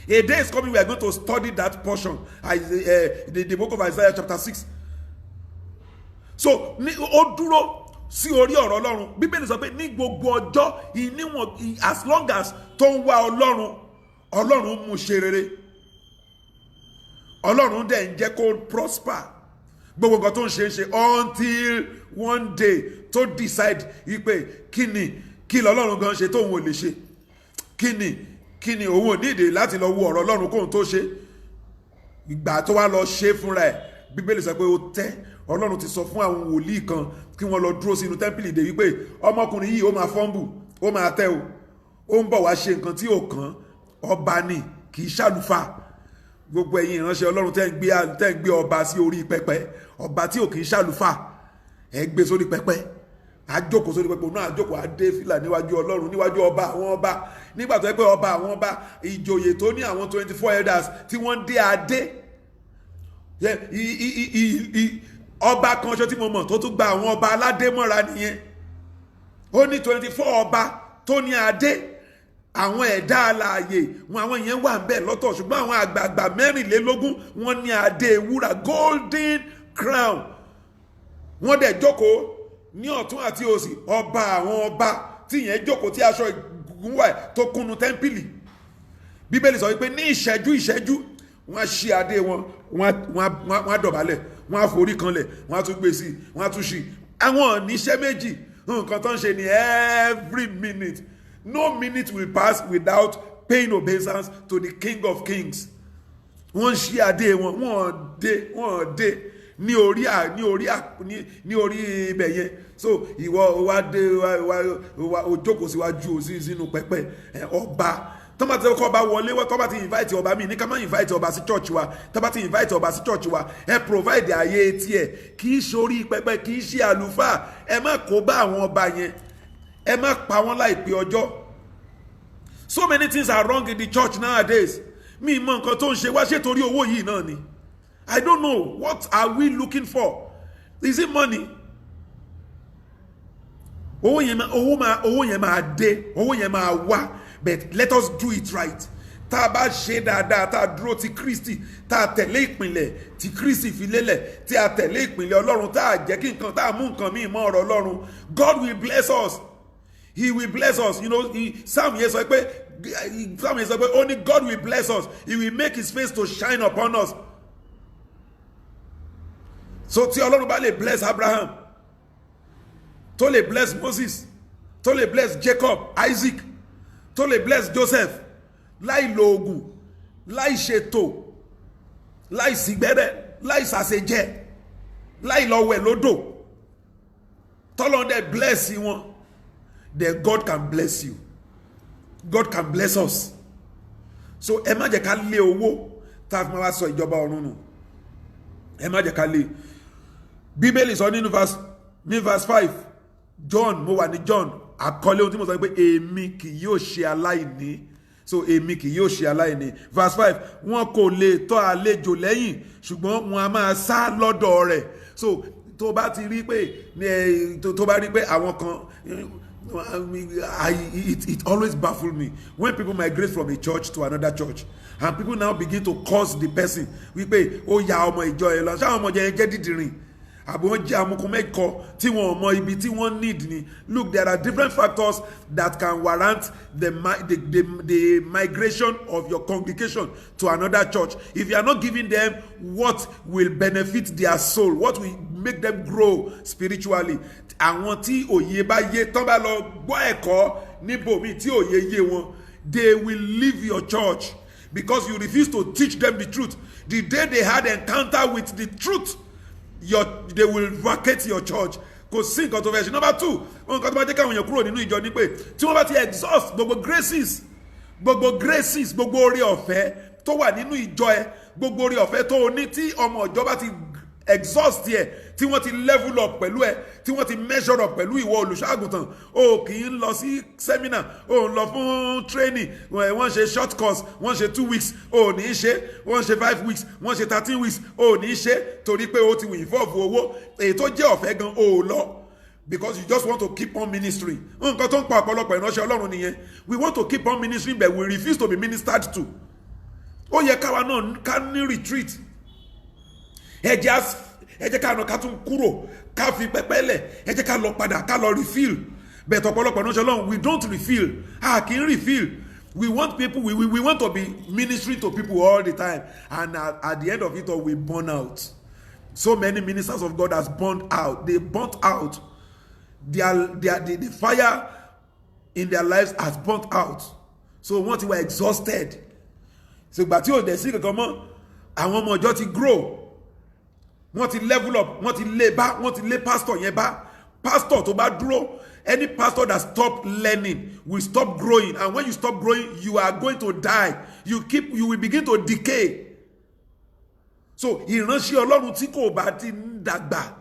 A day is coming, we are going to study that portion, the book of Isaiah chapter 6. So ó dúró sí orí ọ̀rọ̀ Ọlọ́run. Bíbélì sọ pé ní gbogbo ọjọ́ ìníwọ̀n, as long as tó ń wá Ọlọ́run mú ṣe rere. Ọlọ́run dẹ̀ ń jẹ́ kó prosper. Gbogbo nǹkan tó ń ṣe until one day tó decide wípé kí lọ́lọ́run gan ṣe tóun ò lè ṣe. Kí ni òun ò nídìí láti lọ wo ọ̀rọ̀ Ọlọ́run kóun tó ṣe. Ìgbà tó wá lọ ṣe fúnra ẹ̀, Bíbélì sọ pé ó tẹ́. Ọlọ́run ti sọ fún àwọn wòlíì kan kí wọ́n lọ dúró sínú tẹ́ḿpìlì dé wípé ọmọkùnrin yìí ó máa fọ́nbù, ó máa tẹ́ o, ó ń bọ̀ wá ṣe nǹkan tí ò kàn, ọba ni kì í ṣàlùfà. Gbogbo ẹ̀yin ìránṣẹ́ Ọlọ́run tẹ́ ń gbé ọba sí orí pẹpẹ, ọba tí ò kì í ṣàlùfà ẹ gbé sórí pẹpẹ, àjókòó sórí pẹpẹ náà àjókòó adé fìlà níwájú Ọlọ́run níwájú ọba àwọn ọba nígbà tó yẹ pé ọba àwọn ọba ìjòyè tó ní àwọn 24 elders tí wọ́n dé adé ọba kan ṣo tí mo mọ̀ tó tún gba àwọn ọba aládé mọ́ra nìyẹn ó ní 24 ọba tó ní adé àwọn ẹ̀dá alààyè àwọn yẹn wà ń bẹ̀ lọ́tọ̀ ṣùgbọ́n àwọn àgbààgbà 24 wọ́n ní adé wúrà golden crown wọ́n dẹ̀ jókòó ní ọ̀tún àti òsì ọba àwọn ọba tí yẹn jókòó tí aṣọ ìgúnwà tó kúnnu tẹ́ḿpìlì bíbélì sọ wípé ní ìṣẹ́jú wọ́n á ṣí adé wọn wọ́n á dọ̀bálẹ̀ wọ́n á forí kanlẹ̀ wọ́n á tún gbé sí wọ́n á tún ṣí àwọn oníṣẹ́ méjì nǹkan tó ń ṣe ní every minute no minute will pass without paying obeisance to the King of Kings wọ́n ṣí adé wọn wọ́n dé ní orí ibẹ̀ yẹn so ìwọ wá dé wá jókòó síwájú sínú pẹpẹ ọba tọ́ba tí ọba wọlé wọ́n tọ́ba ti invite ọba mi ní ká má invite ọba sí church wa tọ́ba ti invite ọba sí church wa ẹ provide ààyè tiẹ̀ kì í ṣe orí pẹpẹ kì í ṣe àlùfáà ẹ má kó bá àwọn ọba yẹn ẹ má pa wọ́n láìpé ọjọ́. So many things are wrong in the church nowadays mi mọ nǹkan tó ń ṣe wá ṣe torí owó yìí náà ni I don't know what are we looking for. Is it money? Owó yẹn máa dé owó yẹn máa wá but let us do it right. Tá a bá ṣe dáadáa tá a dúró ti Kristi tá a tẹ̀lé ìpìnlẹ̀ tí Kristi fi lélẹ̀ tí a tẹ̀lé ìpìnlẹ̀ Ọlọ́run tá a jẹ́ kí nǹkan tá a mú nǹkan míì mọ́ ọ̀rọ̀ Ọlọ́run God will bless us. He will bless us. You know, Psalm yẹn sọ pé only God will bless us. He will make his face to shine upon us. So tí Ọlọ́run bá lè bless Abraham tó lè bless Moses tó lè bless Jacob, Isaac tó lè bless Joseph láì lo oògùn láì ṣètò láì sígbẹ́rẹ́ láì ṣàṣejẹ láì lọ wẹ̀ lódò tọ́lọ́run dẹ̀ bless wọn then God can bless you. God can bless us. So ẹ má jẹ́ ká lé owó tá a fi máa sọ ìjọba ọ̀run nù ẹ má jẹ́ ká lé. Bíbélì sọ nínú verse 5 John mo wà ní John àkọlé ohun tí mo sọ pé èmi kì yóò ṣe aláìní so èmi kì yóò ṣe aláìní. Verse 5 wọn kò lè tọ́ àlejò lẹ́yìn ṣùgbọ́n wọn a máa sá lọ́dọ̀ rẹ̀. So tó bá ti rí pé àwọn kan it always baffles me when people migrate from a church to another church and people now begin to curse the person wípé ó ya ọmọ ìjọ ẹ lọ ṣáwọn ọmọ ìjọ ẹ jẹ́ dídìrín àbí wọ́n jẹ́ amukun mẹ́kọ tí wọ́n mọ ibi tí wọ́n need ni. Look, there are different factors that can warrant the migration of your congregation to another church. If you are not giving them what will benefit their soul, what will make them grow spiritually, àwọn tí òye bá yé tán bá lọ gbọ́ ẹ̀kọ́ níbòmí tí òye yé wọn, they will leave your church because you refuse to teach them the truth. The day they had encounter with the truth, they will vacate your church. Kò sí nǹkan tó fẹ́ ṣe. Number 2, nǹkan tó bá jẹ́ káwọn èèyàn kúrò nínú ìjọ ni pé tí wọ́n bá ti exhaust gbogbo graces gbogbo oore ọ̀fẹ́ tó wà nínú ìjọ ẹ gbogbo oore ọ̀fẹ́ tó o ní tí ọmọ ìjọ bá ti exhaust yẹ tí wọ́n ti level up pẹ̀lú ẹ tí wọ́n ti measure up pẹ̀lú ìwọ olùṣọ́àgùntàn o kì í lọ sí seminar o ń lọ fún training wọ́n ṣe short course wọ́n ṣe 2 weeks o ní í ṣe wọ́n ṣe 5 weeks wọ́n ṣe 13 weeks o ní í ṣe torí pé o ti involve owó èyí tó jẹ́ ọ̀fẹ́ gan o lọ because you just want to keep on ministering. Nǹkan tó ń pa ọ̀pọ̀lọpọ̀ ìránṣẹ́ Ọlọ́run nìyẹn. We want to keep on ministering but we refuse to be ministered to. Ó yẹ káwa náà ká ní retreat. Ẹ jẹ́ ká lọ ká tún kúrò ká fi pẹpẹ lẹ̀ ẹ jẹ́ ká lọ padà ká lọ refill. But ọ̀pọ̀lọpọ̀ ìránṣẹ́ Ọlọ́run we don't refill. Kì í refill. We want people, we want to be ministering to people all the time, and at the end of it all we burn out. So many ministers of God has burned out. They burnt out. The fire in their lives has burnt out. So once they were exhausted, so ìgbà tí ò dẹ̀ sí kankan mọ́ àwọn ọmọ ìjọ ti grow, wọ́n ti level up, wọ́n ti lé pastor yẹn bá. Pastor tó bá dúró, any pastor that stop learning will stop growing, and when you stop growing you are going to die. You will begin to decay. So ìránṣẹ́ Ọlọ́run tí kò bá ti ń dàgbà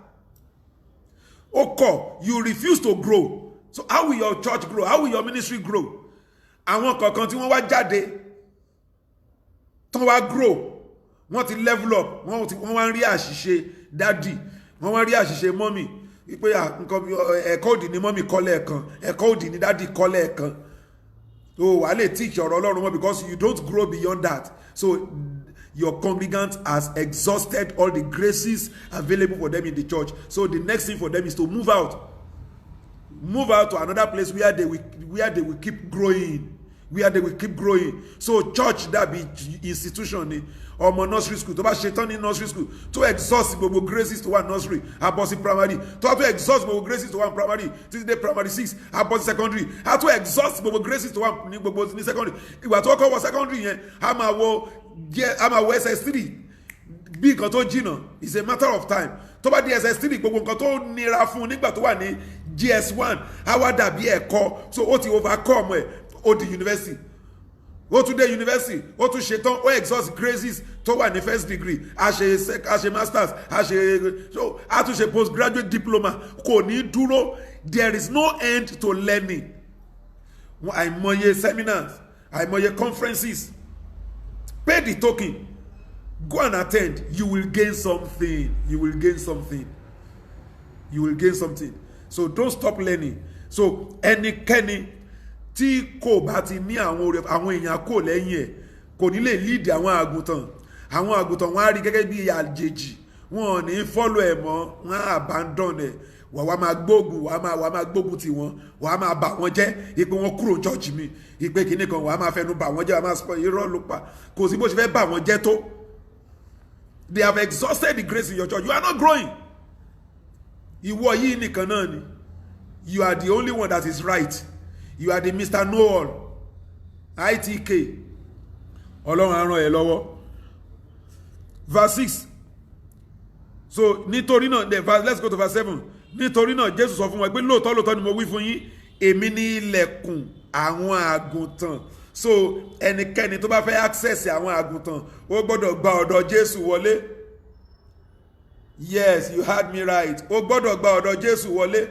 You refuse to grow. So how will your church grow? How will your ministry grow? Àwọn kankan tí wọ́n wá jáde tán wá grow, wọ́n ti level up, wọ́n wá rí àṣìṣe daddy, wọ́n wá rí àṣìṣe mommy, wípé nǹkan ẹ̀kọ́ òdì ni mommy kọ́ lẹ́ẹ̀kan, ẹ̀kọ́ òdì ni daddy kọ́ lẹ́ẹ̀kan. So wàá lè teach ọ̀rọ̀ Ọlọ́run mọ́ because you don't grow beyond that. So your congregant has exhausted all the graces available for them in the church. So the next thing for them is to move out to another place where they will keep growing. So church that be institution ọmọ nursery school tó bá ṣetán ní nursery school to exhaust gbogbo graces to one nursery abọ́sí primary to exhaust gbogbo graces to one primary títí dé primary 6 abọ́sí secondary to exhaust gbogbo graces to one ní gbogbo ní secondary ìgbà tó kọ́ wọ secondary yẹn a máa wọ SS3 bí nǹkan tó jìnnà is a matter of time tó bá di SS3 gbogbo nǹkan tó nira fún nígbà tó wà ní GS1 á wá dàbí ẹ̀kọ́ so ó ti overcome ẹ̀ ó di university ó tún dé university ó tún ṣetán ó exhaust graces tó wà ní first degree a ṣe masters a tún ṣe postgraduate diploma kò ní dúró. There is no end to learning. àìmọye seminars àìmọye conferences, pay the token, go and attend. You will gain something. So don't stop learning. So ẹnikẹ́ni tí kò bá ti ní àwọn èèyàn kò lẹ́yìn ẹ̀ kò ní lè lead àwọn àgùntàn wọn á rí gẹ́gẹ́ bí àjèjì, wọn ò ní follow ẹ̀ mọ́, wọn á abandon ẹ̀. wàá máa gbógun tì wọ́n, wàá máa bà wọ́n jẹ́ ìpè wọn kúrò church mi, ìpè kìíní kan wàá máa fẹnu bà wọ́n jẹ́, wàá máa sọ irọ́ ló pa, kò sí bó ṣe fẹ́ bà wọ́n jẹ́ tó. They have exhausted the grace in your church. You are not growing. Ìwọ yìí nìkan náà ni. You are the only one that is right. You are the Mr. Know-all. ITK. Ọlọ́run á ràn ẹ́ lọ́wọ́. Verse 6. So nítorí náà, let's go to verse 7. Nítorí náà Jésù sọ fún wọn pé lóòótọ́ ni mo wí fún yín, èmi ní ilẹ̀kùn àwọn àgùntàn. So ẹnikẹ́ni tó bá fẹ́ access àwọn àgùntàn ó gbọ́dọ̀ gba ọ̀dọ̀ Jésù wọlé. Yes, you heard me right. Ó gbọ́dọ̀ gba ọ̀dọ̀ Jésù wọlé.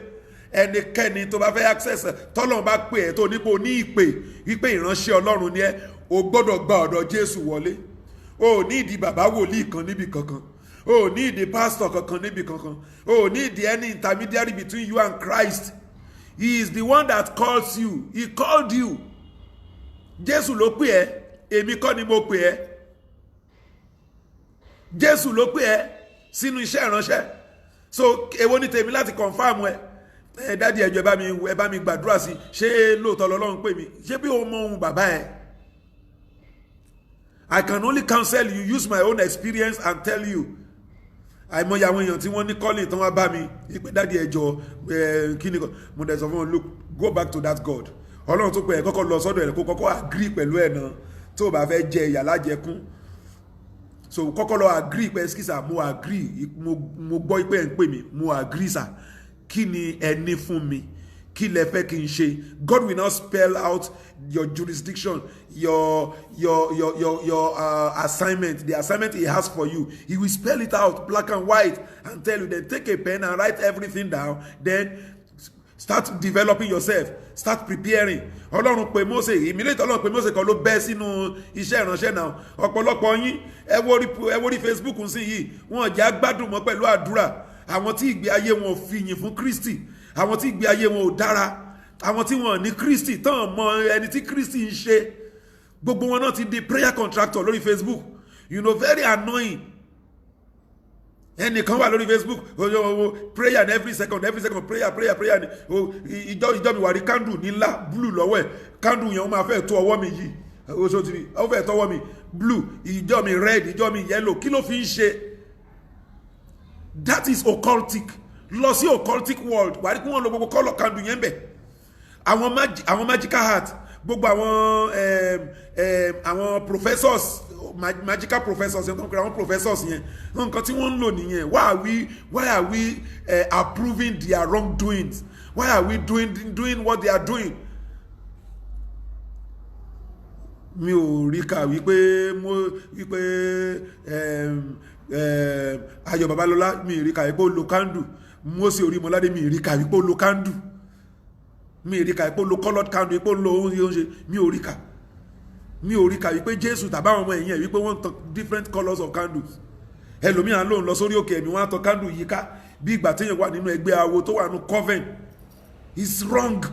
Ẹnikẹ́ni tó bá fẹ́ access tọ́lọ́run bá pè ẹ́ tó nípo ní ìpè wípé ìránṣẹ́ Ọlọ́run ni ẹ́, ó gbọ́dọ̀ gba ọ̀dọ̀ Jésù wọlé. O ní ìdí bàbá wòlíì kan níbi kankan. O ní ìdí pastor kankan níbi kankan. O ní ìdí any intermediary between you and Christ. He is the one that calls you. He called you. Jésù ló pè ẹ́, èmi kọ́ ni mo pè ẹ́. Jésù ló pè ẹ́ sínú iṣẹ́ ìránṣẹ́. So èwo ni tèmi láti confirm ẹ. Dádì ẹjọ́ ẹ bá mi gbàdúrà sí, ṣé lóòótọ́ l'Ọlọ́run pè mí? Ṣé bí o mọ ohun bàbá ẹ? I can only counsel you, use my own experience and tell you. Àìmọye àwọn èèyàn tí wọ́n ní calling tán wá bá mi ìpè dádì ẹjọ́ kí ni mo dẹ̀ sọ fún wọn, look, go back to that God. Ọlọ́run tó pè ẹ́ kọ́kọ́ lọ sọ́dọ̀ ẹ̀ kó kọ́kọ́ agree pẹ̀lú ẹ̀ náà tó bá fẹ́ jẹ ìyà lájẹkún. So kọ́kọ́ lọ agree pé skisa mo agree, mo gbọ́ pé ẹ̀ ń pè mí, mo agree sir. Kí ni ẹ ní fún mi? Kí lẹ fẹ́ kí n ṣe? God will not spell out your jurisdiction, your assignment, the assignment he has for you. He will spell it out black and white and tell you, then take a pen and write everything down, then start developing yourself, start preparing. Ọlọ́run pè Mósè, immediately Ọlọ́run pè Mósè kan ló bẹ́ sínú iṣẹ́ ìránṣẹ́ náà. Ọ̀pọ̀lọpọ̀ yín ẹ wo rí Facebook ń sìn yìí, wọn jẹ́ agbádùn mọ́ pẹ̀lú àdúrà. Àwọn tí ìgbé ayé wọn ò fìyìn fún Kristi, àwọn tí ìgbé ayé wọn ò dára, àwọn tí wọn ní Kristi tán mọ ẹni tí Kristi ń ṣe, gbogbo wọn náà ti di prayer contractor lórí Facebook. You know, very annoying. Ẹnìkan wà lórí Facebook, prayer every second prayer ìjọ mi wà rí candle ní ńlá blue lọ́wọ́ ẹ̀, candle yẹn ó máa fẹ́ tó ọwọ́ mi yìí, ó fẹ́ tọwọ́ mi blue, ìjọ mi red, ìjọ mi yellow. Kí ló fi ń ṣe? That is occultic. Lọ sí occultic world wà rí kí wọ́n lo gbogbo color candle yẹn bẹ̀. Àwọn magical heart, gbogbo àwọn professors, magical professors yẹn tó ń pè àwọn professors yẹn, nǹkan tí wọ́n ń lò nìyẹn. Why are we approving their wrongdoings? Why are we doing what they are doing? Mi ò rí kà wípé Ayọ̀ Babalọ́lá, mi rí kà wípé ó lo candle Mósè Orímọládé mi rí kà wípé ó lo candle, mi rí kà wípé ó lo colored candle, wípé ó lo oúnjẹ, mi ò rí kà wípé Jésù tàbí àwọn ọmọ ẹ̀yìn ẹ̀ wípé wọ́n tan different colours of candles. Ẹlòmíràn lòun lọ sórí òkè ẹ̀mí wọ́n á tan candle yìí ká bí ìgbà téèyàn wà nínú ẹgbẹ́ awo tó wà nínú coven. It's wrong.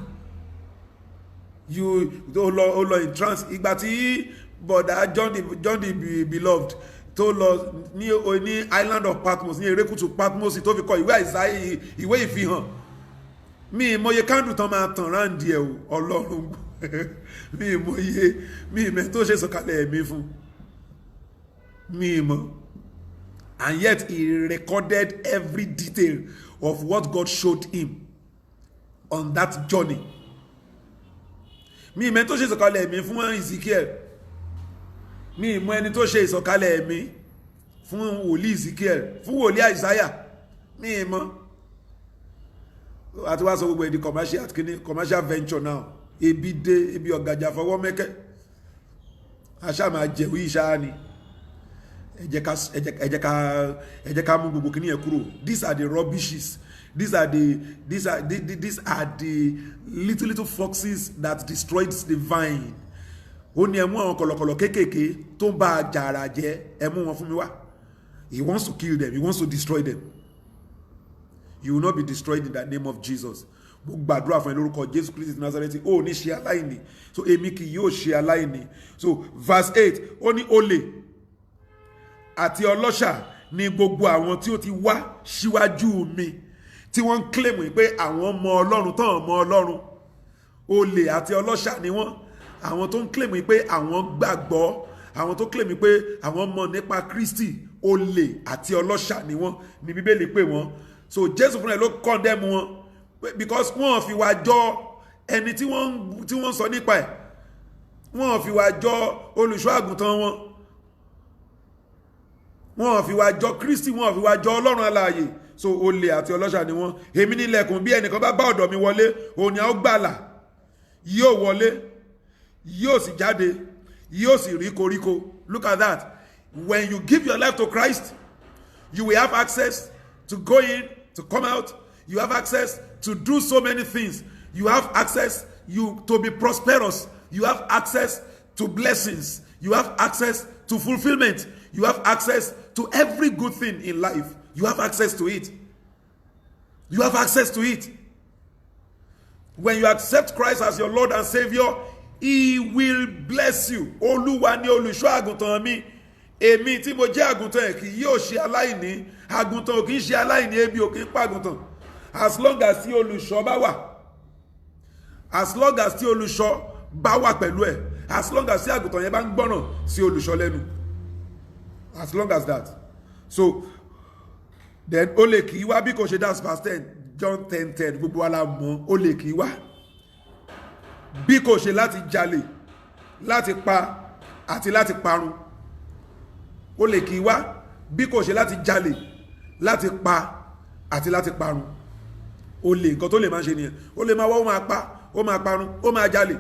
You ó lọ in trance ìgbà tí bọ̀dá John the Beloved tó lọ ní island of Patmos, ní erékùtù Patmos tó fi kọ ìwé ìfihàn. Mi ìmọye candle tán máa tàn ráǹdì ẹ̀ o, Ọlọ́run mi ìmọ̀ tó ṣe sọ̀kalẹ̀ ẹ̀mí fún mi ìmọ̀. And yet he recorded every detail of what God showed him on that journey. Mi ìmọ̀ tó ṣe ìsọ̀kalẹ̀ ẹ̀mí fún Ezekiel, mi ìmọ̀ ẹni tó ṣe ìsọ̀kalẹ̀ ẹ̀mí fún wòlíì Ezekiel, fún wòlíì Isaiah, mi ìmọ̀. Àti wá sọ gbogbo ẹ̀dì commercial venture now. Ebi dé, ebi ọ̀gàjà fọwọ́ mẹ́kẹ́, aṣá máa jẹ̀wú ìṣáá ni. Ẹ jẹ́ ká mú gbogbo kìíní ẹ̀ kúrò. These are the rubbishes. These are the little foxes that destroyed the vine. Ó ní ẹ mú àwọn kọ̀lọ̀kọ̀lọ̀ kéékèèké tó ń bá àjàrà jẹ́, ẹ mú wọn fún mi wá. He wants to kill them. He wants to destroy them. You will not be destroyed in the name of Jesus. Gbàdúrà fún ẹ lórúkọ Jésù Kristi ti Násárẹ́tì, ó ní ṣe aláìní. So èmi kì yóò ṣe aláìní. So verse 8, ó ní olè àti ọlọ́ṣà ní gbogbo àwọn tí ó ti wá síwájú mi, tí wọ́n ń claim pé àwọn mọ Ọlọ́run tán mọ Ọlọ́run. Olè àti ọlọ́ṣà ni wọ́n. Àwọn tó ń claim pé àwọn gbàgbọ́, àwọn tó claim pé àwọn mọ̀ nípa Kristi, olè àti ọlọ́ṣà ni wọ́n, ní Bíbélì pè wọ́n. So Jésù fúnra ẹ̀ ló condemn wọn because wọ́n fi wá jọ ẹni tí wọ́n sọ nípa ẹ̀, wọ́n fi wá jọ olùṣọ́ àgùntàn wọn, wọ́n fi wá jọ Kristi, wọ́n fi wá jọ Ọlọ́run alààyè. So olè àti ọlọ́ṣà ni wọ́n. Èmi ní ilẹ̀kùn, bí ẹnìkan bá ọ̀dọ̀ mi wọlé, òun ni a ó gbàlà, yóò wọlé, yóò sì jáde, yóò sì rí koríko. Look at that. When you give your life to Christ, you will have access to go in, to come out. You have access to do so many things. You have access to be prosperous. You have access to blessings. You have access to fulfillment. You have access to every good thing in life. You have access to it. You have access to it. When you accept Christ as your Lord and Savior, He will bless you. Olúwa ni olùṣọ́ àgùntàn mi. Èmi tí mo jẹ́ àgùntàn ẹ̀ kì yóò ṣe aláìní. Àgùntàn ò kì í ṣe aláìní, ebi ò kì í pa àgùntàn. As long as tí olùṣọ́ bá wà. As long as tí olùṣọ́ bá wà pẹ̀lú ẹ̀. As long as tí àgùntàn yẹn bá ń gbọ́ràn sí olùṣọ́ lẹ́nu. As long as that. So then olè kì í wá bí kò ṣe, that's verse 10. John 10:10. Gbogbo wa la mọ̀, olè kì í wá bí kò ṣe láti jalè, láti pa àti láti parun. Olè kì í wá bí kò ṣe láti jalè, láti pa àti láti parun. Olè nǹkan tó lè máa ṣe nìyẹn. Ó lè máa wá, ó máa pa, ó máa parun, ó máa jalè.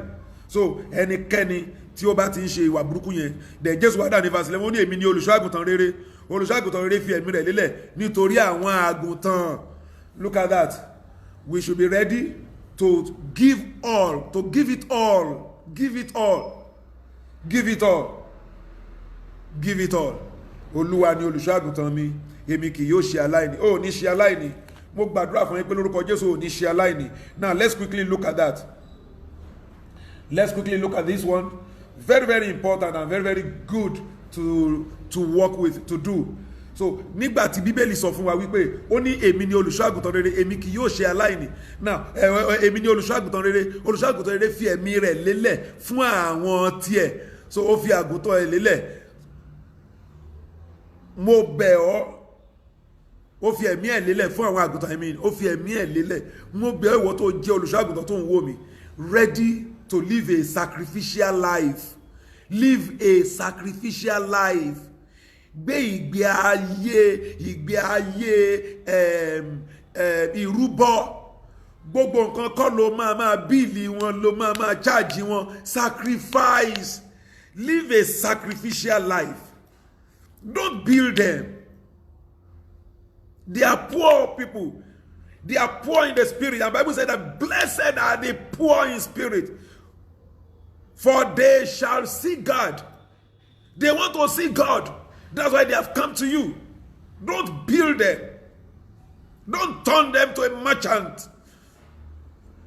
So ẹnikẹ́ni tí ó bá ti ń ṣe ìwà burúkú yẹn, dẹ̀ Jésù wá dà ní verse 11, ó ní èmi ni olùṣọ́ àgùntàn rere. Olùṣọ́ àgùntàn rere fi ẹ̀mí rẹ̀ lélẹ̀ nítorí àwọn àgùntàn. Look at that. We should be ready to give all, to give it all, give it all, give it all, give it all. Olúwa ni olùṣọ́ àgùntàn mi, èmi kì yóò ṣe aláìní. Ó ní ṣe aláìní. Mo gbàdúrà fún yín pé lórúkọ Jésù ò ní ṣe aláìní. Now let's quickly look at that. Let's quickly look at this one. Very, very important and very, very good to work with, to do. So nígbà tí Bíbélì sọ fún wa wípé ó ní èmi ni olùṣọ́ àgùntàn rere, èmi kì yóò ṣe aláìní. Now èmi ni olùṣọ́ àgùntàn rere. Olùṣọ́ àgùntàn rere fi ẹ̀mí rẹ̀ lélẹ̀ fún àwọn tiẹ̀. So ó fi àgùntàn ẹ̀ lélẹ̀. Mo bẹ̀ ọ́, ó fi ẹ̀mí ẹ̀ lélẹ̀ fún àwọn àgùntàn ẹ̀mí, ó fi ẹ̀mí ẹ̀ lélẹ̀. Mo bẹ̀ ọ́, ìwọ tó jẹ́ olùṣọ́ àgùntàn tó ń wò mí, ready to live a sacrificial life. Live a sacrificial life. Gbé ìgbé ayé ìrúbọ. Gbogbo nǹkan kọ́ ló máa bíìlì wọn, ló máa charge wọn. Sacrifice. Live a sacrificial life. Don't build them. They are poor people. They are poor in the spirit. And the Bible said that blessed are the poor in spirit, for they shall see God. They want to see God. That's why they have come to you. Don't build them. Don't turn them to a merchant.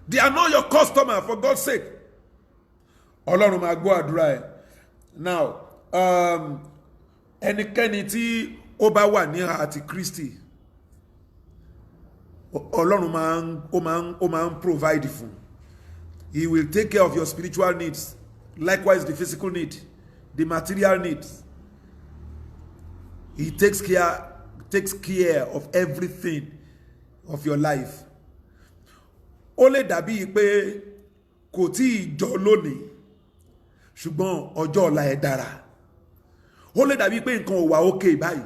They are not your customer, for God's sake. Ọlọ́run máa gbọ́ àdúrà ẹ̀. Now, ẹnikẹ́ni tí ó bá wà ní àti Kristi, Ọlọ́run ó máa ń provide fún. He will take care of your spiritual needs. Likewise, the physical need, the material needs. He takes care of everything of your life. Ó lè dàbí pé kò tí ì jọ lónìí, ṣùgbọ́n ọjọ́ ọ̀la ẹ̀ dára. Ó lè dàbí pé nǹkan ò wà okay báyìí,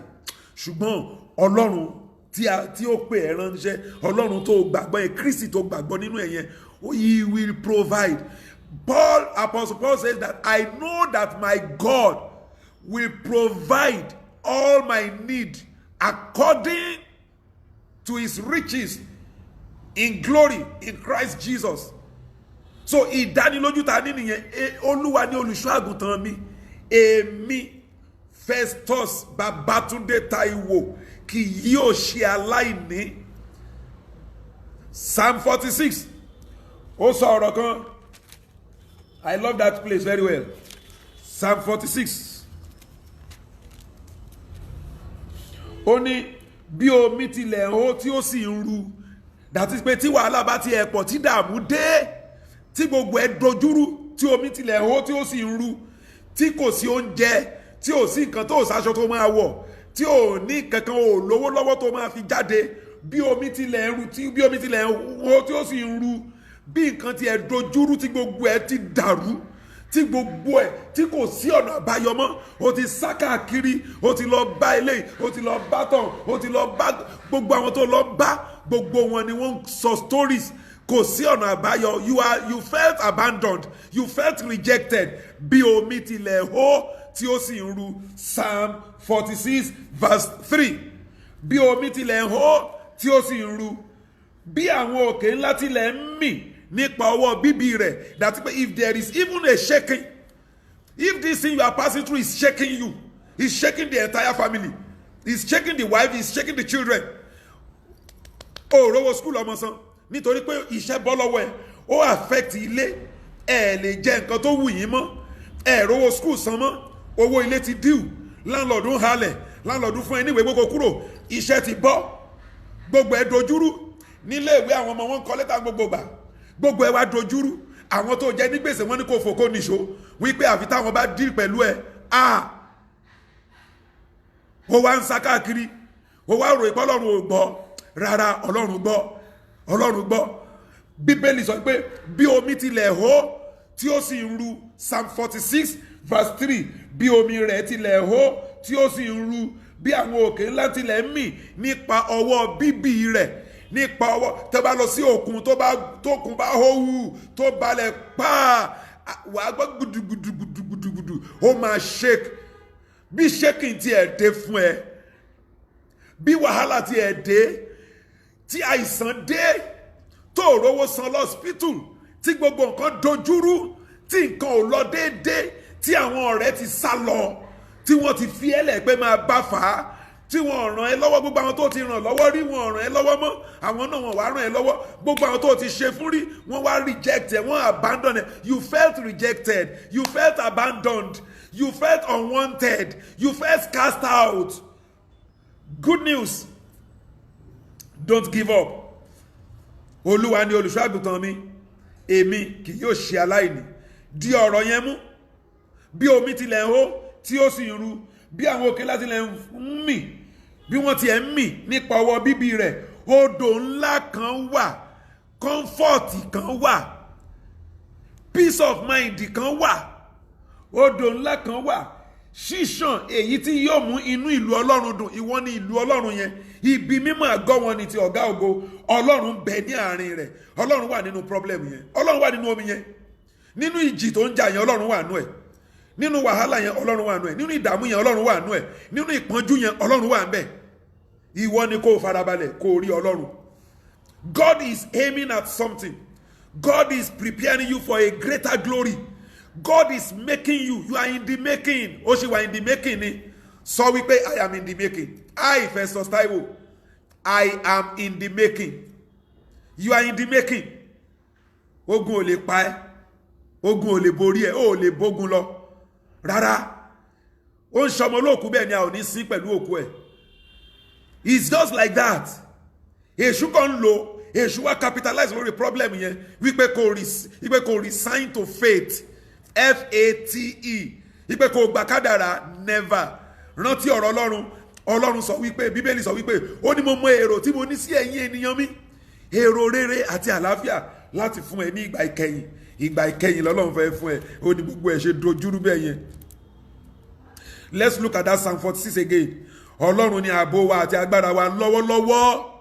ṣùgbọ́n Ọlọ́run tí ó pè ẹ́ ránṣẹ́, Ọlọ́run tó gbàgbọ́ ẹ̀, Kristi tó gbàgbọ́ nínú ẹ̀ yẹn, he will provide. Apostle Paul says that I know that my God will provide all my need according to his riches in glory in Christ Jesus. So ìdánilójú ta ní nìyẹn, Olúwa ni olùṣọ́ àgùntàn mi, èmi Festus Babatunde Taiwo kì yóò ṣe aláìní. Psalm 46. Ó sọ ọ̀rọ̀ kan. I love that place very well. Psalm 46. Ó ní bí omi tilẹ̀ hó tí ó sì ń ru. That is pé tí wàhálà bá ti ẹ̀ pọ̀ tí dààmú dé, tí gbogbo ẹ̀ dojúrú, tí omi tilẹ̀ hó tí ó sì ń ru, tí kò sí oúnjẹ, tí ò sí nǹkan tó sáṣọ tó máa wọ̀, tí ò ní kankan ò lówó lọ́wọ́ tó máa fi jáde, bí omi tilẹ̀ ń ru, bí omi tilẹ̀ hó tí ó sì ń ru, bí nǹkan tí ẹ̀ dojúrú, tí gbogbo ẹ̀ ti dàrú, tí gbogbo ẹ̀ tí kò sí ọ̀nà àbáyọ mọ́, o ti sá káàkiri, o ti lọ bá eléyìí, o ti lọ bá tàn, o ti lọ bá gbogbo àwọn tó lọ bá, gbogbo wọn ni wọ́n sọ stories. Kò sí ọ̀nà àbáyọ. You felt abandoned, you felt rejected. Bí omi tilẹ̀ hó tí ó sì ń ru. Psalm 46 verse 3. Bí omi tilẹ̀ hó tí ó sì ń ru, bí àwọn òkè ńlá tilẹ̀ ń mì nípa ọwọ́ bíbí rẹ̀. That if there is even a shaking, if this thing you are passing through is shaking you, it's shaking the entire family, it's shaking the wife, it's shaking the children. Ó rówó school ọmọ san nítorí pé iṣẹ́ bọ́ lọ́wọ́ ẹ̀, ó affect ilé, ẹ lè jẹ nǹkan tó wù yín mọ́, ẹ rówó school san mọ́, owó ilé ti due, landlord ń halẹ̀, landlord fún ẹ níwèé gbogbo kúrò, iṣẹ́ ti bọ́, gbogbo ẹ dojúrú, nílé ìwé àwọn ọmọ wọn kọ lẹ́tà gbogbo gbà, gbogbo ẹ wá dojúrú, àwọn tó jẹ ní gbèsè wọn ní kò fòkó níṣó, wípé àfi táwọn bá deal pẹ̀lú ẹ, ó wá ń sá káàkiri, ó wá rò ìpọ́ Ọlọ́run ò gbọ́, rárá Ọlọ́run gbọ́, Ọlọ́run gbọ́. Bíbélì sọ pé bí omi tilẹ̀ hó tí ó sì ń ru. Psalm 46 verse 3. Bí omi rẹ̀ tilẹ̀ hó tí ó sì ń ru, bí àwọn òkè ńlá tilẹ̀ ń mì nípa ọwọ́ bíbí rẹ̀, nípa ọwọ́. Tó bá lọ sí òkun, tókun bá hó wù, tó balẹ̀ pa, wàá gbọ́ gudugudugudugudu, ó máa shake. Bí shaking ti ẹ̀ dé fún ẹ, bí wàhálà ti ẹ̀ dé, tí àìsàn dé, tó rówó san lọ́spítù, tí gbogbo nǹkan dojúrú, tí nǹkan ò lọ déédéé, tí àwọn ọ̀rẹ́ ti sá lọ, tí wọ́n ti fi ẹ́lẹ̀ pé máa bá fà á, tí wọ́n ràn ẹ́ lọ́wọ́, gbogbo àwọn tó ti ràn lọ́wọ́ rí wọ́n ràn ẹ́ lọ́wọ́ mọ́, àwọn náà wọ́n wá ràn ẹ́ lọ́wọ́, gbogbo àwọn tó ti ṣe fún rí wọ́n wá reject ẹ, wọ́n abandon ẹ. You felt rejected, you felt abandoned, you felt unwanted, you felt cast out. Good news, don't give up. Olúwa ni olùṣọ́ àgùntàn mi, èmi kì yóò ṣe aláìní. Di ọ̀rọ̀ yẹn mú. Bí omi tilẹ̀ ń hó tí ó sì ń ru, bí àwọn òkè láti lẹ̀ ń mì, bí wọ́n ti ẹ̀ ń mì nípa ọwọ́ bíbí rẹ̀, odò ńlá kan wà, comfort kan wà, peace of mind kan wà, odò ńlá kan wà, ṣíṣàn èyí tí yóò mú inú ìlú Ọlọ́run dùn. Ìwọ ni ìlú Ọlọ́run yẹn, ibi mímọ́ àgọ́ wọn ni ti ọ̀gá ògo. Ọlọ́run bẹ ní àárín rẹ̀, Ọlọ́run wà nínú problem yẹn, Ọlọ́run wà nínú omi yẹn, nínú ìjì tó ń jà yẹn Ọlọ́run wà nú ẹ̀, nínú wàhálà yẹn Ọlọ́run wà nú ẹ̀, nínú ìdààmú yẹn Ọlọ́run wà nú ẹ̀, nínú ìpọ́njú yẹn Ọlọ́run wà ńbẹ̀. Ìwọ ni kó farabalẹ̀ kó rí Ọlọ́run. God is aiming at something. God is preparing you for a greater glory. God is making you. You are in the making. Ó ṣì wà in the making ni. Sọ wípé I am in the making. I, Festus Taiwo, I am in the making. You are in the making. Ogun ò lè pa ẹ́. Ogun ò lè borí ẹ. Ó lè bógun lọ. Rárá. Ó ń ṣọmọ olóòkú bẹ́ẹ̀ ni a ò ní sí pẹ̀lú òkú ẹ̀. It's just like that. Èṣù kan lo, èṣù wá capitalize lórí problem yẹn wípé kò resign to faith. F-A-T-E. Wípé kò gbà kádàrá, never. Rántí ọ̀rọ̀ Ọlọ́run. Ọlọ́run sọ wípé, Bíbélì sọ wípé, ó ní mo mọ èrò tí mo ní sí ẹ̀yin ènìyàn mi. Èrò rere àti àlàáfíà láti fún ẹ ní ìgbà ìkẹyìn. Ìgbà ìkẹyìn l'Ọlọ́run fẹ́ fún ẹ. Ó ní gbogbo ẹ̀ ṣe dojúrú bẹ́ẹ̀ yẹn. Let's look at that Psalm 46 again. Ọlọ́run ni ààbò wa àti agbára wa lọ́wọ́lọ́wọ́.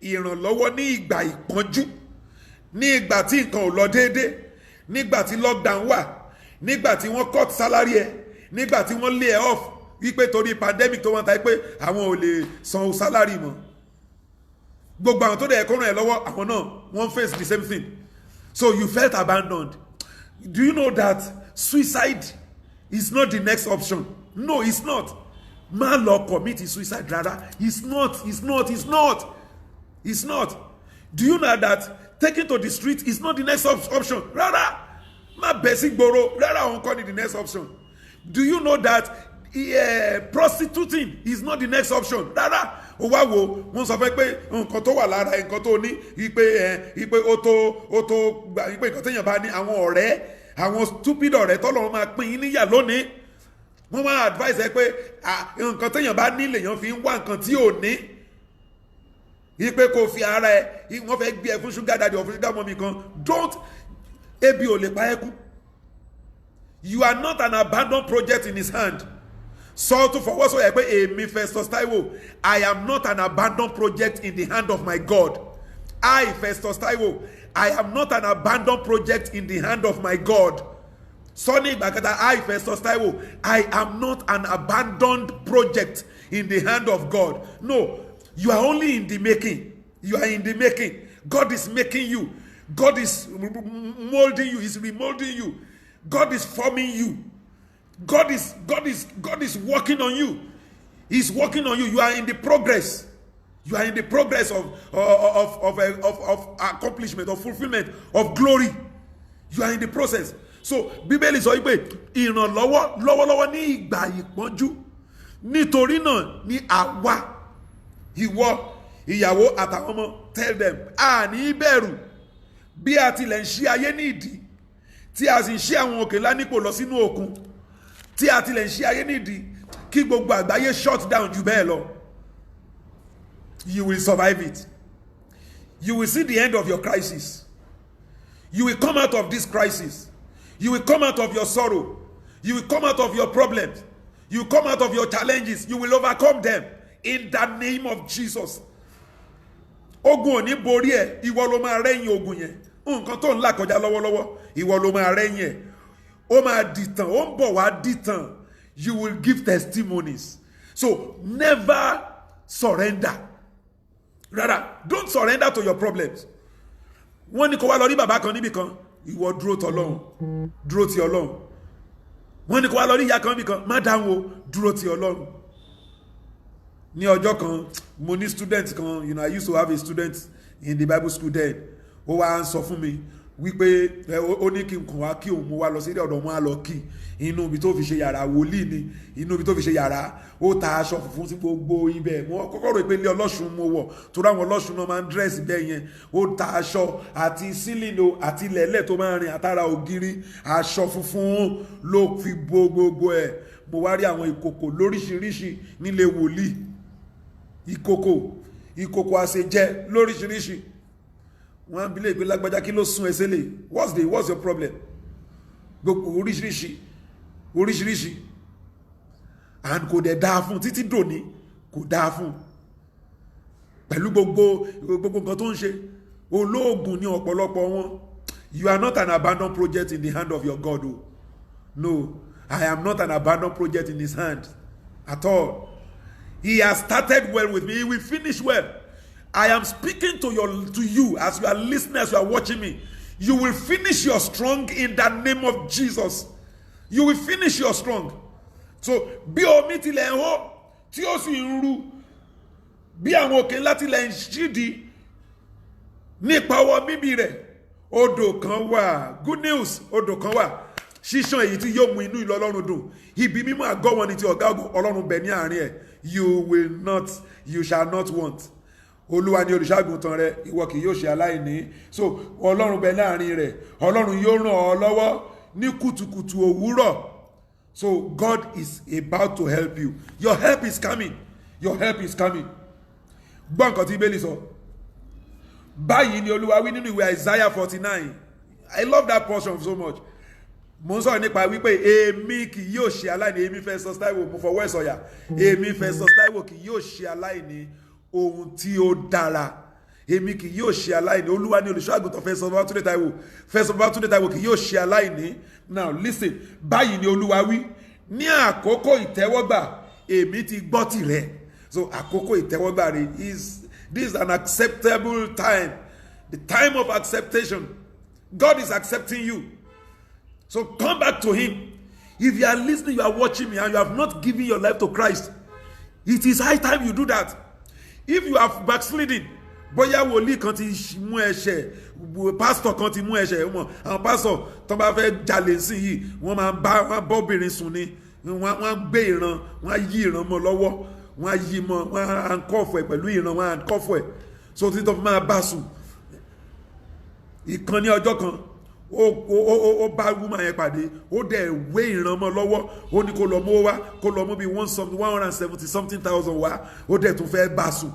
Ìrànlọ́wọ́ ní ìgbà ìpọ́njú. Ní ìgbà tí nǹkan ò lọ déédé. Nígbà tí lockdown wà. Nígbà tí wọ́n cut salary ẹ. Nígbà tí wọ́n lay ẹ off. Wípé torí pandemic tó wọ́n ta pé àwọn ò lè san salary mọ́. Gbogbo àwọn tó dẹ̀ kó ràn ẹ́ lọ́wọ́ àwọn náà wọ́n face the same thing. So you felt abandoned. Do you know that suicide is not the next option? No, it's not. Má lọ commit suicide rather. It's not. Do you know that taking to the street is not the next option? Rárá. Má bẹ̀ sí gbòòrò. Rárá, òun kọ́ ni the next option. Do you know that prostituting is not the next option? Rárá. Ó wá wo wọ́n sọ fẹ́ pé nǹkan tó wà lára nǹkan tó ní wípé ó tó gbà wípé nǹkan téèyàn bá ní àwọn ọ̀rẹ́ àwọn stupid ọ̀rẹ́ tọ́lọ́run máa pín in níyà lónìí. Wọ́n máa advise ẹ pé nǹkan téèyàn bá ní lèèyàn fi ń wá nǹkan tí ò ní. Wípé kò fi ara ẹ wọ́n fẹ́ gbé ẹ fún sugar daddy or fún sugar mommy kan. Don't ebi ò lè pa ẹ́ kú. You are not an abandoned project in his hand. Sọ tó fọwọ́ sọ yẹ pé èmi Festus Taiwo, I am not an abandoned project in the hand of my God. I, Festus Taiwo, I am not an abandoned project in the hand of my God. Sọ ní ìgbà kẹta, I, Festus Taiwo, I am not an abandoned project in the hand of God. No, you are only in the making. You are in the making. God is making you. God is molding you. He's remolding you. God is forming you. God is working on you. He's working on you. You are in the progress. You are in the progress of accomplishment, of fulfillment, of glory. You are in the process. So, Bíbélì sọ wípé lọ́wọ́lọ́wọ́ ní ìgbà ìpọ́njú. Nítorí náà ni àwa, ìwọ, ìyàwó àtàwọn ọmọ, tell them, àní bẹ̀rù bí a tilẹ̀ ń ṣí ayé ní ìdí, tí a sì ń ṣí àwọn òkè lánípò lọ sínú òkun. Tí a tilẹ̀ ń ṣí ayé nídìí kí gbogbo àgbáyé shut down jù bẹ́ẹ̀ lọ. You will survive it. You will see the end of your crisis. You will come out of this crisis. You will come out of your sorrow. You will come out of your problems. You will come out of your challenges. You will overcome them in the name of Jesus. Ogun ò ní borí ẹ, ìwọ ló máa rẹ́yìn ogun yẹn. Nǹkan tó ń là kọjá lọ́wọ́lọ́wọ́, ìwọ ló máa rẹ́yìn ẹ̀. Ó máa dìtàn, ó ń bọ̀ wá dìtàn. You will give testimonies. So never surrender. Rather, don't surrender to your problems. Wọ́n ní kó wá lọ rí bàbá kan níbì kan, ìwọ dúró t'Ọlọ́run, dúró ti Ọlọ́run. Wọ́n ní kó wá lọ rí ìyá kan níbì kan, má dáhùn o, dúró ti Ọlọ́run. Ní ọjọ́ kan, mo ní student kan, I used to have a student in the Bible school then. Ó wá ń sọ fún mi wípé ó ní kí n kàn wá kí òun mo wá lọ sí ọ̀dọ̀ wọn á lọ kí inú ibi tó fi ṣe yàrá wòlíì ni inú ibi tó fi ṣe yàrá ó ta aṣọ funfun sí gbogbo ibẹ̀ mo kọ́kọ́ rò pé ilé ọlọ́ṣun mo wọ̀ torí àwọn ọlọ́ṣun náà máa ń dírẹ́sì bẹ́ẹ̀ yẹn ó ta aṣọ àti sílìnì àti lẹ́lẹ̀ tó máa ń rìn àtàrà ògiri aṣọ funfun ló fi bo gbogbo ẹ̀ mo wá rí àwọn ìkòkò lóríṣiríṣi nílé wòlíì ìkòkò àṣejẹ lóríṣiríṣi wọ́n bí lè gbé lágbájá kí ló sún ẹsẹ́ lè what's your problem gbogbo oríṣiríṣi and kò dẹ̀ dáa fún títí dòní kò dáa fún pẹ̀lú gbogbo nǹkan tó ń ṣe olóògùn ní ọ̀pọ̀lọpọ̀ wọn. You are not an abandoned project in the hand of your God. Oh. No, I am not an abandoned project in his hand at all. He has started well with me. He will finish well. I am speaking to you as you are listening, as you are watching me. You will finish your strong in the name of Jesus. You will finish your strong. So bí omi tilẹ̀ ń hó tí ó sì ń ru bí àwọn òkè ńlá tilẹ̀ ń ṣídìí nípa ọwọ́ bíbí rẹ̀, odò kan wà. Good news, odò kan wà. Ṣíṣàn èyí tí yóò mú inú ìlú Ọlọ́run dùn. Ibi mímọ́ àgọ́ wọn ni ti ọ̀gá Ọlọ́run bẹ̀ ní àárín ẹ̀. You shall not want. Olúwa ni olùṣàgùntàn rẹ, ìwọ kì yóò ṣe aláìní. So Ọlọ́run bẹ̀ láàrin rẹ̀, Ọlọ́run yóò ràn ọ́ lọ́wọ́ ní kùtùkùtù òwúrọ̀. So God is about to help you. Your help is coming. Your help is coming. Gbọ́ nǹkan tí Bíbélì sọ. Báyìí ni Olúwa wí nínú ìwé Isaiah 49. I love that portion so much. Mo ń sọ̀rọ̀ nípa wípé èmi kì yóò ṣe aláìní. Èmi Festus Taiwo, mo fọwọ́ ẹ̀ sọ̀yà. Èmi Festus Taiwo kì yóò ṣe aláìní ohun tí ó dára. Èmi kì yóò ṣe aláìní. Olúwa ni olùṣọ́-àgùntàn Festus Babatunde Taiwo. Festus Babatunde Taiwo kì yóò ṣe aláìní. Now listen, báyìí ni Olúwa wí. Ní àkókò ìtẹ́wọ́gbà, èmi ti gbọ́ tìrẹ. So àkókò ìtẹ́wọ́gbà rẹ̀ this is an acceptable time. The time of acceptation. God is accepting you. So come back to Him. If you are listening, you are watching me, and you have not given your life to Christ, it is high time you do that. If you have backsliding, bóyá wòlíì kan ti mú ẹ̀ṣẹ̀, pastor kan ti mú ẹ̀ṣẹ̀, àwọn pastor tó bá fẹ́ jalè sí yìí, wọ́n máa bọ́bìnrin sùn ni, wọ́n gbé ìran, wọ́n yí ìran mọ́ lọ́wọ́, wọ́n yí mọ́, wọ́n handcuff ẹ̀ pẹ̀lú ìran, wọ́n handcuff ẹ̀, so tí tó fi máa bá sùn. Ìkan ní ọjọ́ kan, ó bá woman yẹn pàdé, ó dẹ̀ wé ìran mọ́ lọ́wọ́, ó ní kó lọ mú wá, kó lọ mú bí 170 something thousand wá, ó dẹ̀ tún fẹ́ bá sùn.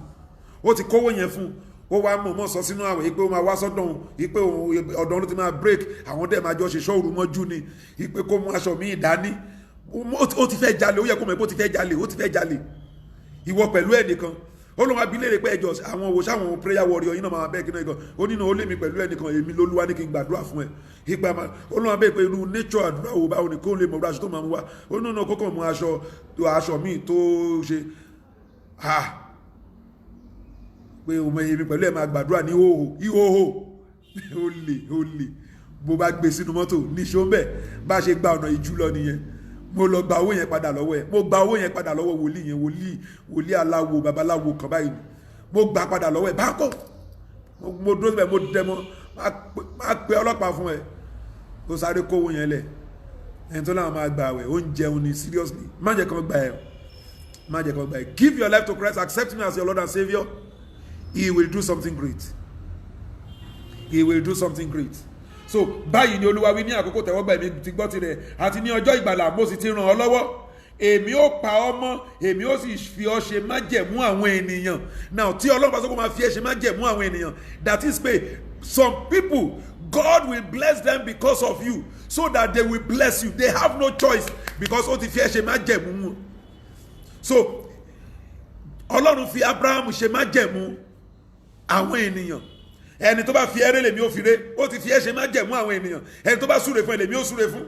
Ó ti kówó yẹn fún, ó wá mọ̀mọ́ sọ sínú àwẹ̀ pé ó máa wá sọ́dọ̀ òun, pé ọ̀dọ̀ òun ti máa break, àwọn dẹ̀ máa jọ ṣe ṣọ́ọ̀rù mọ́jú ni, pé kó mú aṣọ míì dání. Ó ti fẹ́ jalè, ó yẹ kó mọ̀ pé ó ti fẹ́ jalè, ó ti fẹ́ jalè. Ìwọ pẹ̀lú ẹnìkan, ó lọ́wọ́ abilé pé ẹjọ́ àwọn òwò sáwọn prayer warrior yìí náà máa bẹ́ẹ̀ kí náà ikọ̀, ó nínú ó lé mi pẹ̀lú ẹnìkan, èmi lÓlúwa ní kí n gbàdúrà fún ẹ. Ipa máa, ó lọ́wọ́ bẹ́ẹ̀ pé irú nature àdúrà wo báwo ni kó lè mọ̀ aṣọ tó máa mú wá, ó nínú kókò mú aṣọ míì tó ṣe pé ọmọ èmi pẹ̀lú ẹ̀ máa gbàdúrà ní ìhòhò ó lè bó bá gbé sínú mọ́tò ní ṣóńbẹ̀ bá ṣe gba ọ̀nà ìjú lọ nìyẹn. Mo lọ gba owó yẹn padà lọ́wọ́ ẹ̀, mo gba owó yẹn padà lọ́wọ́ wòlíì yẹn, wòlíì aláwo babaláwo kan báyìí, mo gbà padà lọ́wọ́ ẹ̀ bákọ̀, mo dúró síbẹ̀, mo dẹ mọ́, máa pe ọlọ́pàá fún ẹ, kó sáré kó owó yẹn lẹ̀. Ẹni tó láwọn máa gbà wẹ̀, ó ń jẹun ni seriously, má jẹ́ kán gbà ẹ̀, má jẹ́ kán gbà ẹ̀. Give your life to Christ, accept Him as your Lord and Saviour. He will do something great. He will do something great. So báyìí ni Olúwa wí ní àkókò tẹ́wọ́gbà, èmi ti gbọ́ tirẹ̀, àti ní ọjọ́ ìgbàlà mo sì ti ràn ọ́ lọ́wọ́. Èmi ó pa ọ́ mọ́, èmi ó sì fi ọ́ ṣe májẹ̀mú àwọn ènìyàn. Now tí Ọlọ́run bá sọ pé máa fi ẹ́ ṣe májẹ̀mú àwọn ènìyàn, that is pé some people, God will bless them because of you, so that they will bless you. They have no choice because ó ti fi ẹ́ ṣe májẹ̀mú. So Ọlọ́run fi Abraham ṣe májẹ̀mú àwọn ènìyàn. Ẹni tó bá fi ẹrẹ́ lèmi ó fi ré, ó ti fi ẹ́ ṣe májẹ̀mú àwọn ènìyàn. Ẹni tó bá súre fún ẹ lèmi ó súre fún,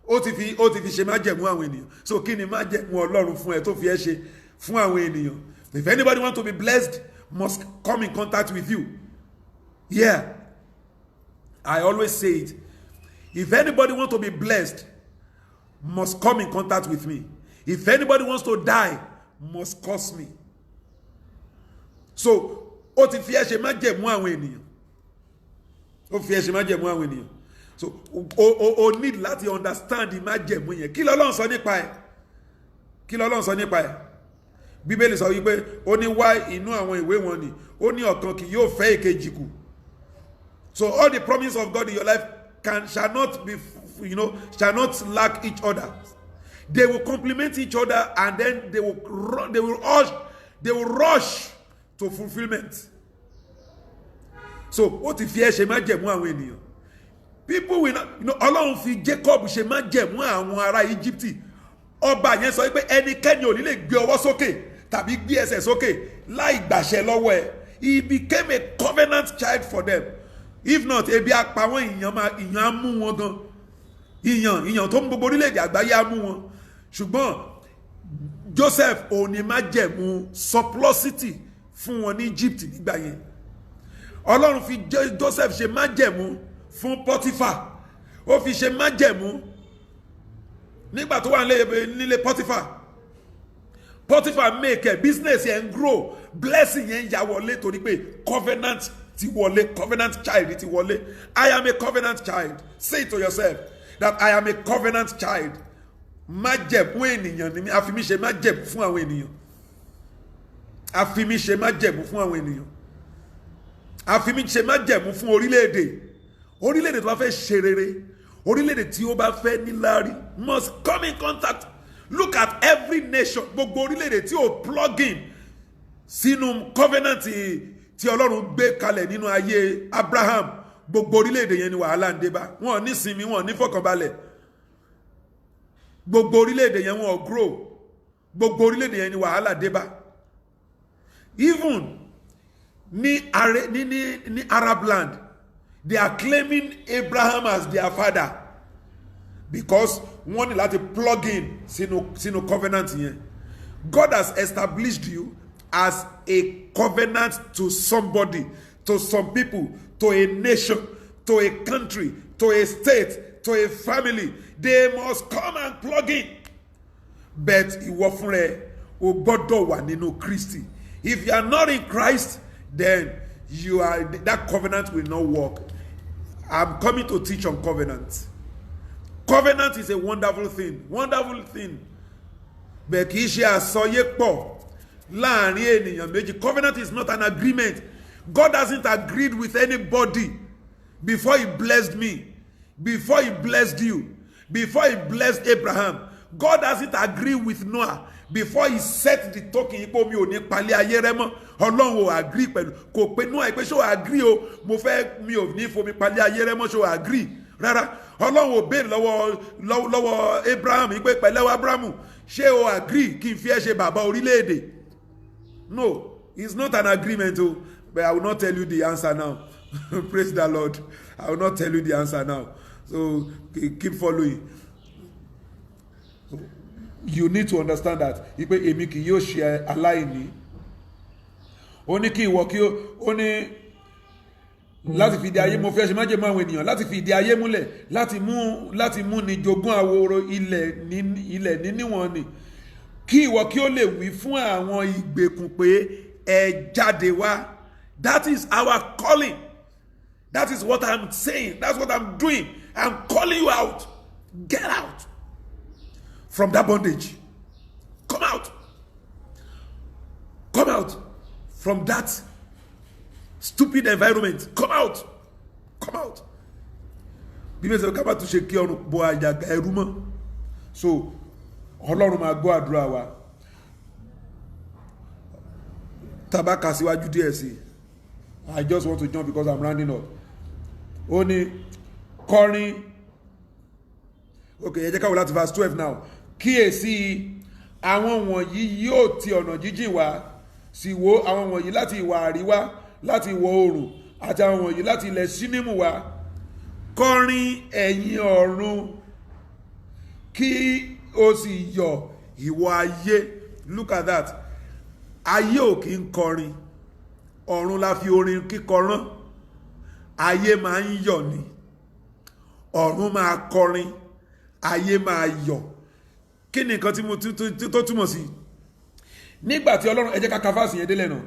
ó ti fi ṣe májẹ̀mú àwọn ènìyàn. So kí ni májẹ̀mú Ọlọ́run fún ẹ tó fi ẹ́ ṣe fún àwọn ènìyàn? If anybody want to be blessed, must come in contact with you. Yeah, I always say it. If anybody want to be blessed, must come in contact with me. If anybody wants to die, must curse me. So ó ti fi ẹ́ ṣe májẹ̀mú àwọn ènìyàn. Ó fi ẹ́ ṣe májẹ̀mú àwọn ènìyàn. So o need láti understand the májẹ̀mú yẹn. Kí l'Ọlọ́run sọ nípa ẹ̀? Kí l'Ọlọ́run sọ nípa ẹ̀? Bíbélì sọ wípé ó ní wá inú àwọn ìwé wọn ni, ó ní ọ̀kan kì yóò fẹ́ èkejì kù. So all the promises of God in your life shall not lack each other. They will complement each other, and then they will rush to fulfillment. So ó ti fi ẹ́ ṣe májẹ̀mú àwọn ènìyàn. People will not, Ọlọ́run fi Jacob ṣe májẹ̀mú àwọn ará Íjíbítì. Ọba yẹn sọ pé ẹnikẹ́ni ò ní lè gbé ọwọ́ sókè tàbí gbé ẹsẹ̀ sókè láì gbàṣẹ lọ́wọ́ ẹ̀. He became a covenant child for them. If not, ebi á pa wọ́n, ìyàn á mú wọn gan. Ìyàn tó ń gbogbo orílẹ̀-èdè àgbáyé á mú wọn. Ṣùgbọ́n Joseph ò ní májẹ̀mú surplusity fún wọn ní Egypt nígbà yẹn. Ọlọ́run fi Joseph ṣe májẹ̀mú fún Potiphar. Ó fi ṣe májẹ̀mú nígbà tó wà nílé Potiphar. Potiphar make a business yẹn grow, blessing yẹn ya wọlé torí pé covenant ti wọlé, covenant child ti wọlé. I am a covenant child. Say it to yourself that I am a covenant child. Májẹ̀mú ènìyàn ni mi, a fi mí ṣe májẹ̀mú fún àwọn ènìyàn. A fi mí ṣe májẹ̀mú fún àwọn ènìyàn. A fi mí ṣe májẹ̀mú fún orílẹ̀-èdè. Orílẹ̀-èdè tó bá fẹ́ ṣe rere, orílẹ̀-èdè tí ó bá fẹ́ níláárí must come in contact. Look at every nation. Gbogbo orílẹ̀-èdè tí ó plug in sínú covenant tí Ọlọ́run gbé kalẹ̀ nínú ayé Abraham, gbogbo orílẹ̀-èdè yẹn ni wàhálà ń dé bá. Wọ́n ní sinmi, wọ́n ní fọkànbalẹ̀. Gbogbo orílẹ̀-èdè yẹn wọ́n grow. Gbogbo orílẹ̀-èdè yẹn ni wàhálà dé bá. Even ní Arab land, they are claiming Abraham as their father because wọ́n ní láti plug in sínú covenant yẹn. God has established you as a covenant to somebody, to some people, to a nation, to a country, to a state, to a family. They must come and plug in. But ìwọ fún rẹ o gbọ́dọ̀ wà nínú Kristi. If you are not in Christ, then that covenant will not work. I'm coming to teach on covenant. Covenant is a wonderful thing. Wonderful thing. But kì í ṣe àsọyépọ̀ láàrin ènìyàn méjì. Covenant is not an agreement. God hasn't agreed with anybody before he blessed me, before he blessed you, before he blessed Abraham. God hasn't agreed with Noah before he set the token. Ipò mi ò ní palẹ̀ ayé rẹ mọ́. Ọlọ́run ò agree pẹ̀lú. Kò pé Noah pé ṣó agree o, mo fẹ́ mi ò ní fomi palẹ̀ ayé rẹ mọ́, ṣó agree. Rárá, Ọlọ́run ò béèrè lọ́wọ́ Abraham pé pẹ̀lẹ́ Abrahamu, ṣé o agree kí n fi ẹ́ ṣe bàbá orílẹ̀-èdè? No, it's not an agreement o. But I will not tell you the answer now. Praise the Lord. I will not tell you the answer now. So keep following. You need to understand that. Ipe èmi kì yóò ṣe aláìní. Ó ní kí ìwọ kí ó ní láti fi ìdí ayé mo fẹ́ ṣe májẹ̀mú àwọn ènìyàn láti fi ìdí ayé múlẹ̀ láti mú ni jogún àwòrò ilẹ̀ níníwọ̀n ni. Kí ìwọ kí ó lè wí fún àwọn ìgbèkùn pé ẹ jáde wá. That is our calling. That is what I'm saying. That's what I'm doing. I'm calling you out. Get out from that bondage. Come out. Come out from that stupid environment. Come out. Come out. Bíbélì sọ ká bá tún ṣe kí ọrùn bo àjàgà ẹrú mọ́. So Ọlọ́run máa gbọ́ àdúrà wa. Tá bá kà síwájú díẹ̀ sí. I just want to jump because I'm rounding up. Ó ní kọrin. Okay, ẹ jẹ́ ká wò láti verse 12 now. Kíyèsí àwọn wọ̀nyí yóò ti ọ̀nà jíjìn wá, sì wò àwọn wọ̀nyí láti ìwà àríwá, láti ìwọ̀ oòrùn, àti àwọn wọ̀nyí láti ilẹ̀ Ṣínímù wá. Kọrin ẹ̀yin ọ̀run, kí o sì yọ̀ ìwọ ayé. Look at that. Ayé ò kí ń kọrin. Ọ̀run la fi orin kíkọ rán. Ayé máa ń yọ̀ ni. Ọ̀run máa kọrin. Ayé máa yọ̀. Kí ni nǹkan tí mo tó túmọ̀ sí? Nígbà tí Ọlọ́run ẹ jẹ́ ká ka fásì yẹn délẹ̀ náà.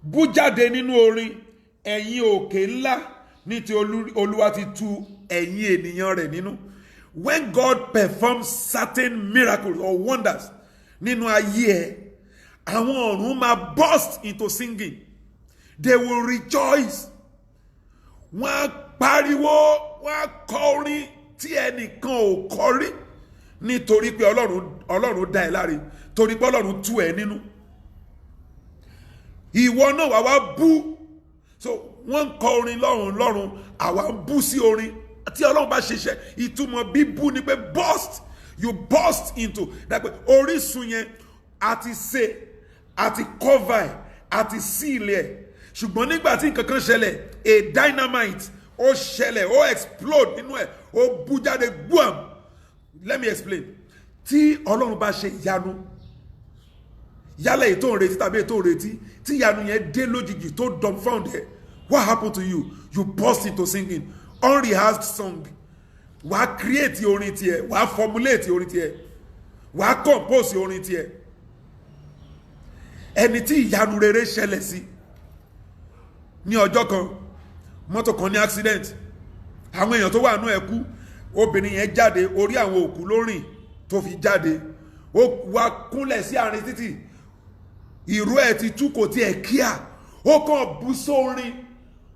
Bú jáde nínú orin ẹ̀yin òkè ńlá ní ti Olúwa ti tu ẹ̀yin ènìyàn rẹ̀ nínú. When God performs certain miracles or wonders nínú ayé ẹ, àwọn ọ̀run máa burst into singing. They will rejoice. Wọ́n pariwo, wọ́n kọ orin tí ẹnìkan ò kọ rí nítorí pé Ọlọ́run dá ẹ láre, torí pé Ọlọ́run tú ẹ nínú. Ìwọ náà wá bú. So wọ́n kọ orin lọ́run, àwa ń bú sí orin. Tí Ọlọ́run bá ṣiṣẹ́, ìtumọ̀ bíbú ni pé burst. You burst into. Dàpẹ́ orísun yẹn àti ṣe, àti cover, àti seal ẹ̀. Ṣùgbọ́n nígbà tí nǹkan kan ṣẹlẹ̀, a dynamite ó ṣẹlẹ̀, ó explode nínú ẹ̀, ó bú jáde gbúàm. Let me explain. Tí Ọlọ́run bá ṣe ìyanu, yálẹ̀ èyí tó ń retí tàbí èyí tó ń retí tí ìyanu yẹn dé lójijì tó dumbfounded, what happened to you? You burst into singing, unrehearsed song. Wàá create orin tiẹ̀, wàá formulate orin tiẹ̀, wàá compose orin tiẹ̀. Ẹni tí ìyanu rere ṣẹlẹ̀ sí ní ọjọ́ kan, mọ́tò kan ní accident, àwọn èèyàn tó wà nú ẹ̀ kú, obìnrin yẹn jáde, orí àwọn òkú ló rìn tó fi jáde, ó wá kúnlẹ̀ sí àárín títì, ìró ẹ̀ ti tú kò tiẹ̀ kíá, ó kàn bú sórin,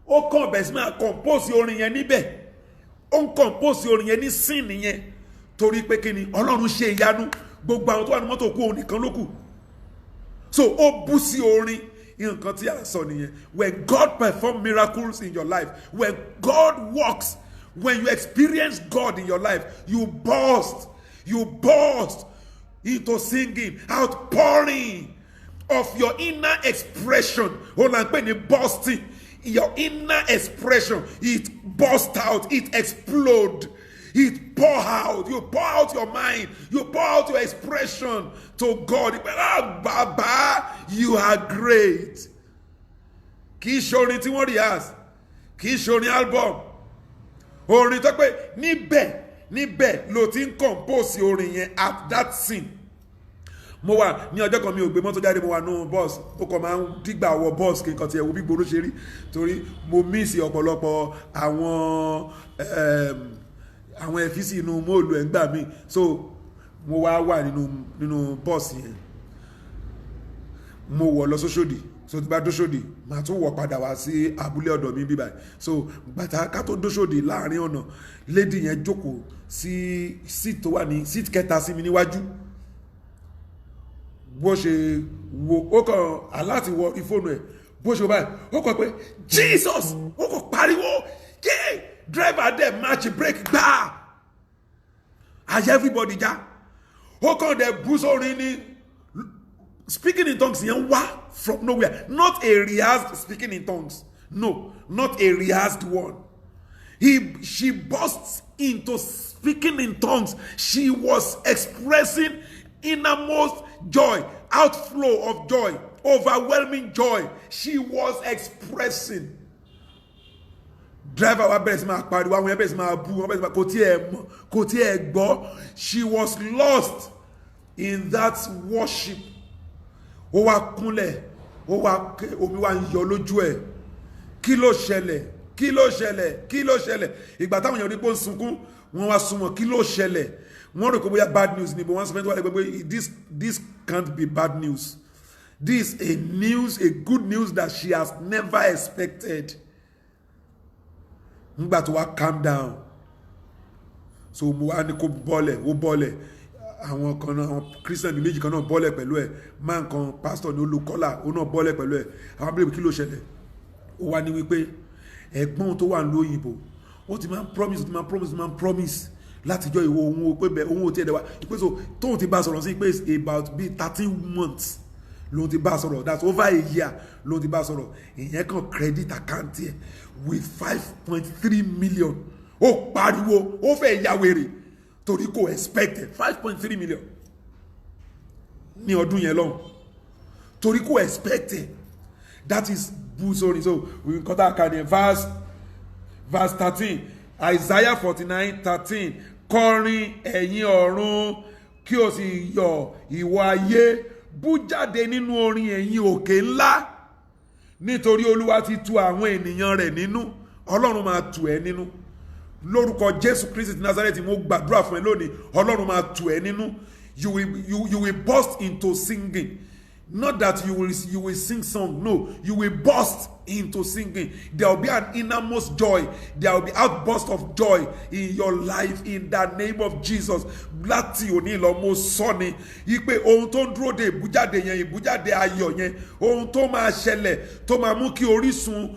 ó kàn bẹ̀rẹ̀ sí máa compose orin yẹn níbẹ̀, ó ń compose orin yẹn ní sin nìyẹn, torí pé kí ni Ọlọ́run ṣe ìyanu, gbogbo àwọn tó wà ní mọ́tò kú òun nìkan ló kù. So ó bú sí orin, nǹkan tí a sọ nìyẹn. When God performs miracles in your life, when God works, when you experience God in your life, you burst into singing, outpouring of your inner expression. Hold on, when you bursting, your inner expression, it burst out, it explode, it pour out. You pour out your mind, you pour out your expression to God. Baba, you are great. Kì í ṣe orin tí wọ́n rehearse, kì í ṣe orin album, orin tó pé níbẹ̀ ló ti ń compose orin yẹn at that scene. Mo wà ní ọjọ́ kan, mi ò gbé mọ́tò jáde, mo wà nínú bus, ó kàn máa ń dígbà wọ bus kí n kàn tiẹ̀ wo bí gbòòrò ṣe rí, torí mo miss ọ̀pọ̀lọpọ̀ àwọn ẹ̀fíìsì inú móòlù ẹ̀ ń gbà mí, so mo wà nínú bus yẹn, mo wọ̀ lọ sóṣòdì, so tí bá dóṣòdì màá tún wọ̀ padà wá sí abúlé ọ̀dọ̀ mi bíbáyìí. So gbàtà ká tó dóṣòdì láàrin ọ̀nà, lady yẹn jókòó sí seat tó wà ní seat kẹta sí mi níwájú. Bó ṣe wo, ó kàn aláti wọ ìfóònù ẹ̀, bó ṣe báyìí ó kàn pé Jesus, ó kàn pariwo, yé driver dẹ̀ match break gbáà, àyè everybody já, ó kàn dẹ̀ bú sórin ní speaking in tongues yẹn wá from nowhere, not a rehearsed speaking in tongues, no, not a rehearsed one. She bursts into speaking in tongues. She was expressing innermost joy, outflow of joy, overwhelming joy. She was expressing. Driver wa bẹ̀rẹ̀ sí máa pariwo, àwọn yẹn bẹ̀rẹ̀ sí máa bú, wọ́n bẹ̀rẹ̀ sí máa kò tí ẹ gbọ́. She was lost in that worship. Ó wá kúnlẹ̀, omi wá ń yọ lójú ẹ̀. Kí ló ṣẹlẹ̀? Ìgbà táwọn èèyàn rí pé ó ń sunkún, wọ́n wá súnmọ́, kí ló ṣẹlẹ̀? Wọ́n rò pé bóyá bad news ni, but wọ́n sọ fẹ́ tó wà lẹ́gbẹ̀ẹ́ pé this can't be bad news. This is a good news that she has never expected. Nígbà tó wá calm down, so mo wá ní kó bọ́lẹ̀, àwọn kan náà, àwọn Christian méjì kan náà bọ́lẹ̀ pẹ̀lú ẹ̀, máa kan pastor ní olùkọ́là, ó náà bọ́lẹ̀ pẹ̀lú ẹ̀. Àwọn abúlé kí ló ṣẹlẹ̀? Ó wá ní wípé ẹ̀gbọ́n tó wà lóyìnbó, ó ti máa ń promise látijọ́ ìwọ ohun pé bẹ ohun tí ẹ̀dẹ̀wà ìpèsò tóun ti bá sọ̀rọ̀ sí pé about bí 13 months lóun ti bá sọ̀rọ̀, that's over a year lóun ti bá sọ̀rọ̀. Ìyẹn kan credit account ẹ̀ with 5.3 million. Ó pariwo, ó fẹ́ ya wèrè torí kò expected 5.3 million ní ọdún yẹn lọ́hùn, torí kò expected. That is sorry. So we cut out verse 13, Isaiah 49:13. Kọrin ẹ̀yin ọ̀run kí o sì yọ̀ ìwọ ayé, bú jáde nínú orin ẹ̀yin òkè ńlá, nítorí Olúwa ti tu àwọn ènìyàn rẹ̀ nínú. Ọlọ́run máa tù ẹ́ nínú lórúkọ Jésù Kristi ti Nazareth. Mo gbàdúrà fún ẹ lónìí, Ọlọ́run máa tù ẹ́ nínú. You will burst into singing. Not that you will sing song, no, you will burst into singing. There will be an innermost joy, there will be outburst of joy in your life in the name of Jesus. Láti òní lọ mo sọ ni ipe ohun tó ń dúró de ìbújáde yẹn, ìbújáde ayọ̀ yẹn, ohun tó máa ṣẹlẹ̀ tó máa mú kí orísun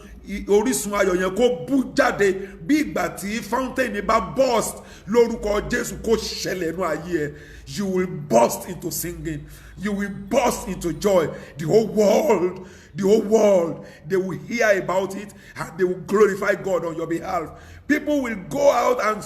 ayọ̀ yẹn kó bú jáde bí ìgbà tí fountain bá burst lórúkọ Jésù kó ṣẹlẹ̀ nínú ayé ẹ. You will burst into singing. You will burst into joy. The whole world, the whole world, they will hear about it and they will glorify God on your behalf. People will go out and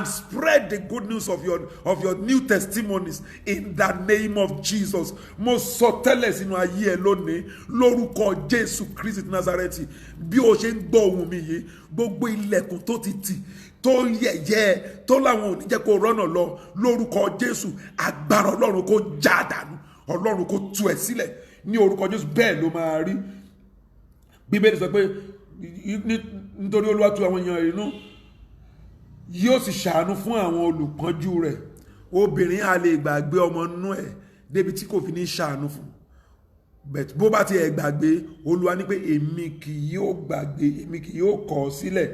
spread the good news of your new testimonies in the name of Jesus. Mo sọ tẹ́lẹ̀ sínú ayé ẹ lónìí lórúkọ Jésù Kristi Nazareti. Bí o ṣe ń gbọ́ ohùn mi yìí, gbogbo ilẹ̀kùn tó ti tì, tó yẹ̀yẹ́, tó láwọn ò ní jẹ́ kó rọ́nà lọ lórúkọ Jésù, agbára Ọlọ́run kó já dànù, Ọlọ́run kó tú ẹ sílẹ̀ ní orúkọ Jésù. Bẹ́ẹ̀ ló máa rí. Bíbélì sọ pé nítorí Olúwa tú àwọn èèyàn inú, yóò sì ṣàánú fún àwọn olùpọ́njú rẹ̀. Obìnrin a lè gbàgbé ọmọ inú ẹ̀ débi tí kò fi ní ṣàánú fún. But bó bá ti ẹ̀ gbàgbé, Olúwa ní pé èmi kì yóò gbàgbé, èmi kì yóò kọ̀ ọ́ sílẹ̀.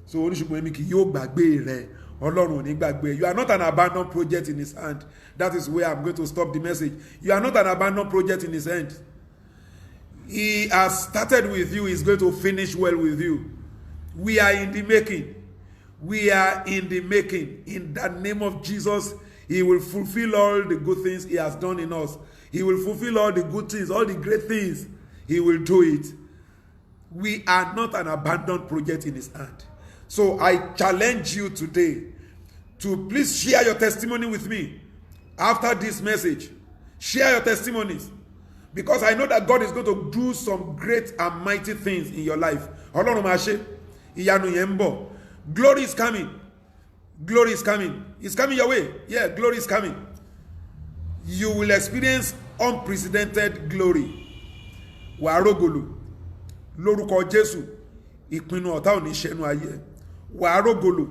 So oníṣùgbọ́n èmi kì yóò gbàgbé rẹ̀. Ọlọ́run ò ní gbàgbé. You are not an abandoned project in his hand. That is where I'm going to stop the message. You are not an abandoned project in his hand. He has started with you. He's going to finish well with you. We are in the making. We are in the making. In the name of Jesus, he will fulfill all the good things he has done in us. He will fulfill all the good things, all the great things. He will do it. We are not an abandoned project in his hand. So I challenge you today to please share your testimony with me after this message. Share your testimonies. Because I know that God is going to do some great and mighty things in your life. Ọlọ́run máa ṣe, ìyanu yẹn ń bọ̀. Glory is coming. Glory is coming. It's coming your way. Yeah, glory is coming. You will experience unprecedented glory. Wàá rógòlò lórúkọ Jésù. Ìpinnu ọ̀tá ò ní ṣẹnu ayé. Wàá rógòlò.